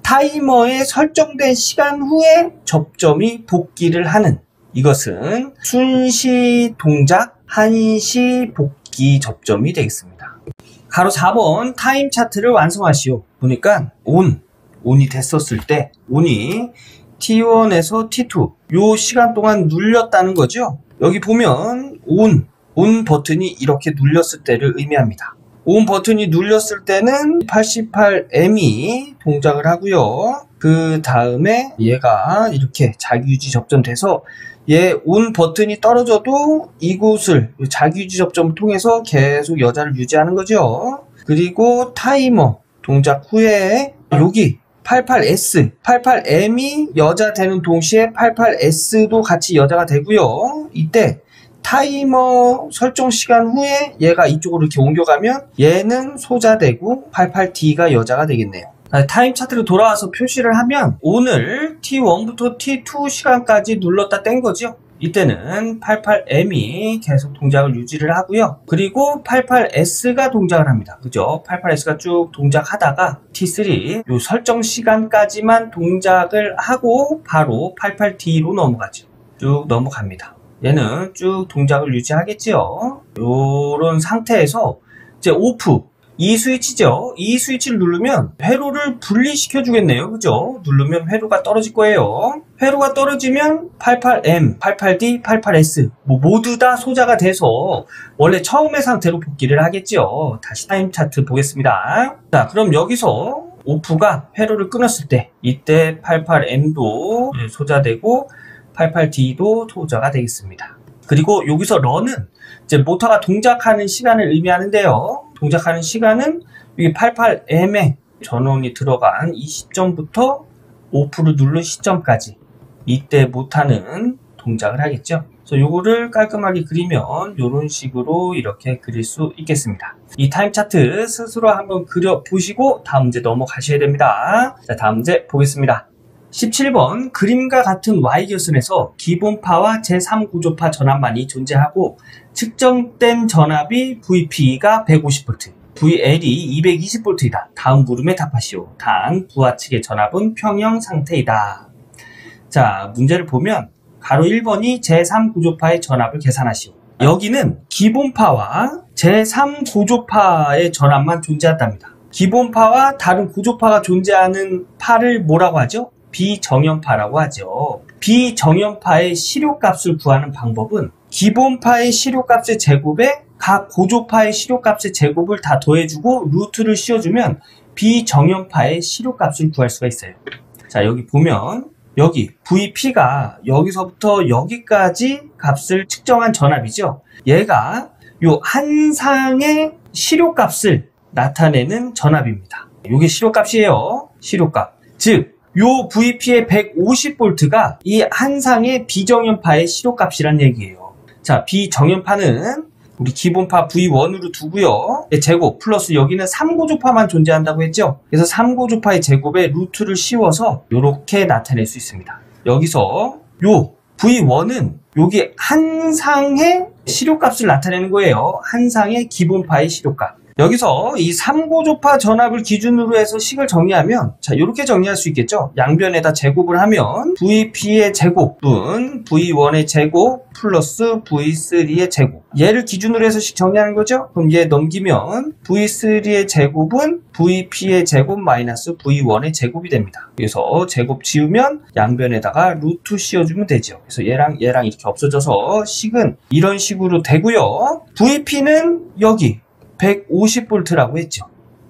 타이머에 설정된 시간 후에 접점이 복귀를 하는, 이것은 순시 동작 한시 복귀 접점이 되겠습니다. 가로 4번 타임 차트를 완성하시오. 보니까 온이 됐었을 때 온이 T1에서 T2 요 시간 동안 눌렸다는 거죠. 여기 보면 온 버튼이 이렇게 눌렸을 때를 의미합니다. 온 버튼이 눌렸을 때는 88M이 동작을 하고요. 그 다음에 얘가 이렇게 자기유지 접점돼서 얘 온 버튼이 떨어져도 이곳을 자기유지 접점을 통해서 계속 여자를 유지하는 거죠. 그리고 타이머 동작 후에 여기 88M이 여자 되는 동시에 88S도 같이 여자가 되고요. 이때 타이머 설정 시간 후에 얘가 이쪽으로 이렇게 옮겨가면 얘는 소자되고 88D가 여자가 되겠네요. 타임 차트로 돌아와서 표시를 하면 오늘 T1부터 T2 시간까지 눌렀다 뗀 거죠. 이때는 88M이 계속 동작을 유지를 하고요. 그리고 88S가 동작을 합니다. 그죠? 88S가 쭉 동작하다가 T3 요 설정 시간까지만 동작을 하고 바로 88D로 넘어가죠. 쭉 넘어갑니다. 얘는 쭉 동작을 유지하겠지요. 요런 상태에서 이제 오프, 이 스위치죠. 이 스위치를 누르면 회로를 분리시켜 주겠네요. 그죠? 누르면 회로가 떨어질 거예요. 회로가 떨어지면 88M, 88D, 88S 모두 다 소자가 돼서 원래 처음의 상태로 복귀를 하겠죠. 다시 타임 차트 보겠습니다. 자, 그럼 여기서 오프가 회로를 끊었을 때 이때 88M도 소자되고 88D도 소자가 되겠습니다. 그리고 여기서 런은 이제 모터가 동작하는 시간을 의미하는데요. 동작하는 시간은 여기 88M에 전원이 들어간 이 시점부터 오프를 누른 시점까지 이때 모터는 동작을 하겠죠. 그래서 요거를 깔끔하게 그리면 이런 식으로 이렇게 그릴 수 있겠습니다. 이 타임 차트 스스로 한번 그려 보시고 다음 문제 넘어가셔야 됩니다. 자, 다음 문제 보겠습니다. 17번 그림과 같은 Y결선에서 기본파와 제3구조파 전압만이 존재하고 측정된 전압이 VP가 150V, VL이 220V이다. 다음 물음에 답하시오. 단 부하 측의 전압은 평형 상태이다. 자, 문제를 보면 가로 1번이 제3구조파의 전압을 계산하시오. 여기는 기본파와 제3구조파의 전압만 존재한답니다. 기본파와 다른 구조파가 존재하는 파를 뭐라고 하죠? 비정연파라고 하죠. 비정연파의 시료값을 구하는 방법은 기본파의 시료값의 제곱에 각 고조파의 시료값의 제곱을 다 더해주고 루트를 씌워주면 비정연파의 시료값을 구할 수가 있어요. 자, 여기 보면 여기 VP가 여기서부터 여기까지 값을 측정한 전압이죠. 얘가 요 한상의 시료값을 나타내는 전압입니다. 요게 시료값이에요. 시료값. 즉 요 VP의 150V가 이 한상의 비정연파의 시료값이란 얘기예요. 자, 비정연파는 우리 기본파 V1으로 두고요. 제곱 플러스 여기는 3고조파만 존재한다고 했죠. 그래서 3고조파의 제곱에 루트를 씌워서 이렇게 나타낼 수 있습니다. 여기서 요 V1은 여기 한상의 시료값을 나타내는 거예요. 한상의 기본파의 시료값. 여기서 이 3고조파 전압을 기준으로 해서 식을 정리하면 자, 이렇게 정리할 수 있겠죠. 양변에다 제곱을 하면 VP의 제곱분 V1의 제곱 플러스 V3의 제곱, 얘를 기준으로 해서 식 정리하는 거죠. 그럼 얘 넘기면 V3의 제곱은 VP의 제곱 마이너스 V1의 제곱이 됩니다. 그래서 제곱 지우면 양변에다가 루트 씌워주면 되죠. 그래서 얘랑 이렇게 없어져서 식은 이런 식으로 되고요. VP는 여기 150V라고 했죠.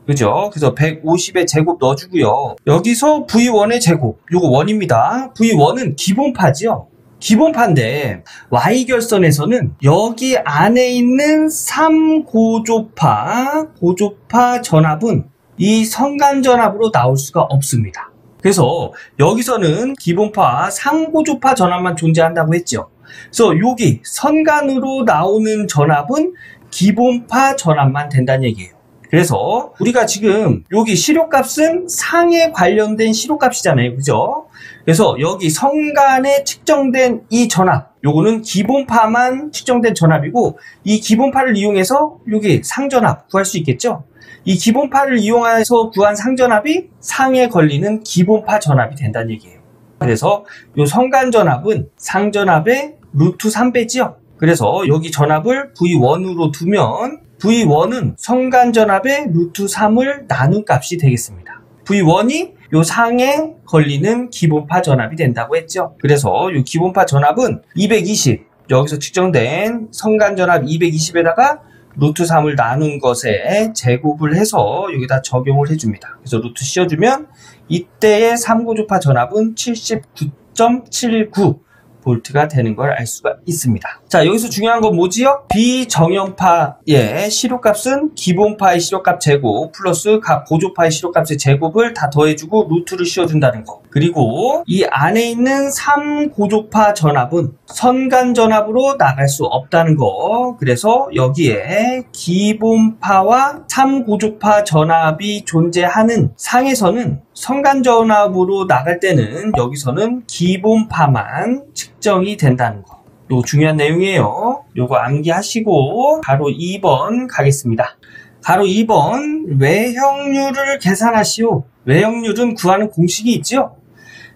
그죠? 그래서 150의 제곱 넣어주고요. 여기서 V1의 제곱, 요거 원입니다. V1은 기본파지요. 기본파인데 Y결선에서는 여기 안에 있는 3고조파, 고조파 전압은 이 선간 전압으로 나올 수가 없습니다. 그래서 여기서는 기본파, 상고조파 전압만 존재한다고 했죠. 그래서 여기 선간으로 나오는 전압은 기본파 전압만 된다는 얘기예요. 그래서 우리가 지금 여기 시료값은 상에 관련된 시료값이잖아요. 그죠? 그래서 여기 선간에 측정된 이 전압, 요거는 기본파만 측정된 전압이고 이 기본파를 이용해서 여기 상전압 구할 수 있겠죠? 이 기본파를 이용해서 구한 상전압이 상에 걸리는 기본파 전압이 된다는 얘기예요. 그래서 이 성간전압은 상전압의 루트 3배지요. 그래서 여기 전압을 V1으로 두면 V1은 성간전압의 루트 3을 나눈 값이 되겠습니다. V1이 요 상에 걸리는 기본파 전압이 된다고 했죠. 그래서 요 기본파 전압은 220, 여기서 측정된 성간전압 220에다가 루트 3을 나눈 것에 제곱을 해서 여기다 적용을 해줍니다. 그래서 루트 씌워주면 이때의 3고주파 전압은 79.79 볼트가 되는 걸 알 수가 있습니다. 자, 여기서 중요한 건 뭐지요? 비정형파의 시료값은 기본파의 시료값 제곱 플러스 각 고조파의 시료값의 제곱을 다 더해주고 루트를 씌워준다는 거. 그리고 이 안에 있는 3고조파 전압은 선간전압으로 나갈 수 없다는 거. 그래서 여기에 기본파와 3고조파 전압이 존재하는 상에서는 선간전압으로 나갈 때는 여기서는 기본파만 측정이 된다는 거. 요 중요한 내용이에요. 요거 암기하시고 가로 2번 가겠습니다. 가로 2번 외형률을 계산하시오. 외형률은 구하는 공식이 있죠.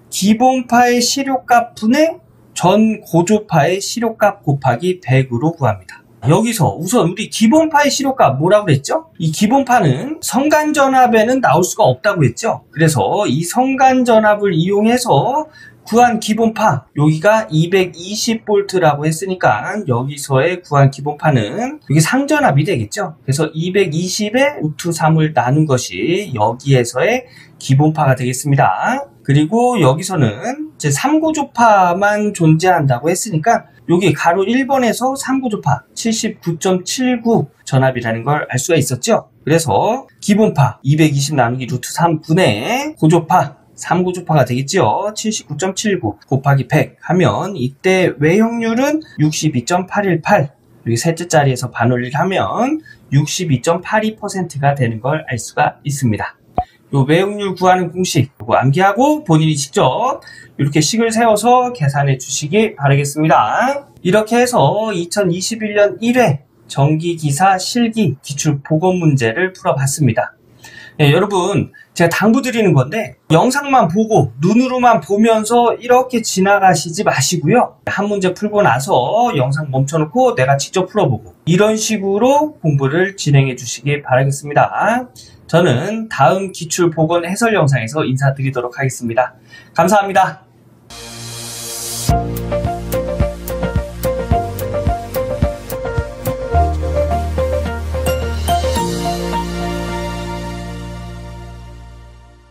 기본파의 시료값 분의 전 고조파의 시료값 곱하기 100으로 구합니다. 여기서 우선 우리 기본파의 시료값 뭐라고 그랬죠? 이 기본파는 성간전압에는 나올 수가 없다고 했죠. 그래서 이 성간전압을 이용해서 구한 기본파, 여기가 220V라고 했으니까 여기서의 구한 기본파는 여기 상전압이 되겠죠. 그래서 220에 루트 3을 나눈 것이 여기에서의 기본파가 되겠습니다. 그리고 여기서는 이제 3고조파만 존재한다고 했으니까 여기 가로 1번에서 3고조파 79.79 전압이라는 걸 알 수가 있었죠. 그래서 기본파 220 나누기 루트 3분의 고조파 3고조파가 되겠죠. 79.79 곱하기 100 하면 이때 외형률은 62.818, 여기 셋째 자리에서 반올리를 하면 62.82%가 되는 걸 알 수가 있습니다. 요 외형률 구하는 공식 요거 암기하고 본인이 직접 이렇게 식을 세워서 계산해 주시기 바라겠습니다. 이렇게 해서 2021년 1회 전기기사 실기 기출 보건 문제를 풀어봤습니다. 네, 여러분 제가 당부드리는 건데 영상만 보고 눈으로만 보면서 이렇게 지나가시지 마시고요. 한 문제 풀고 나서 영상 멈춰놓고 내가 직접 풀어보고 이런 식으로 공부를 진행해 주시기 바라겠습니다. 저는 다음 기출 보건 해설 영상에서 인사드리도록 하겠습니다. 감사합니다.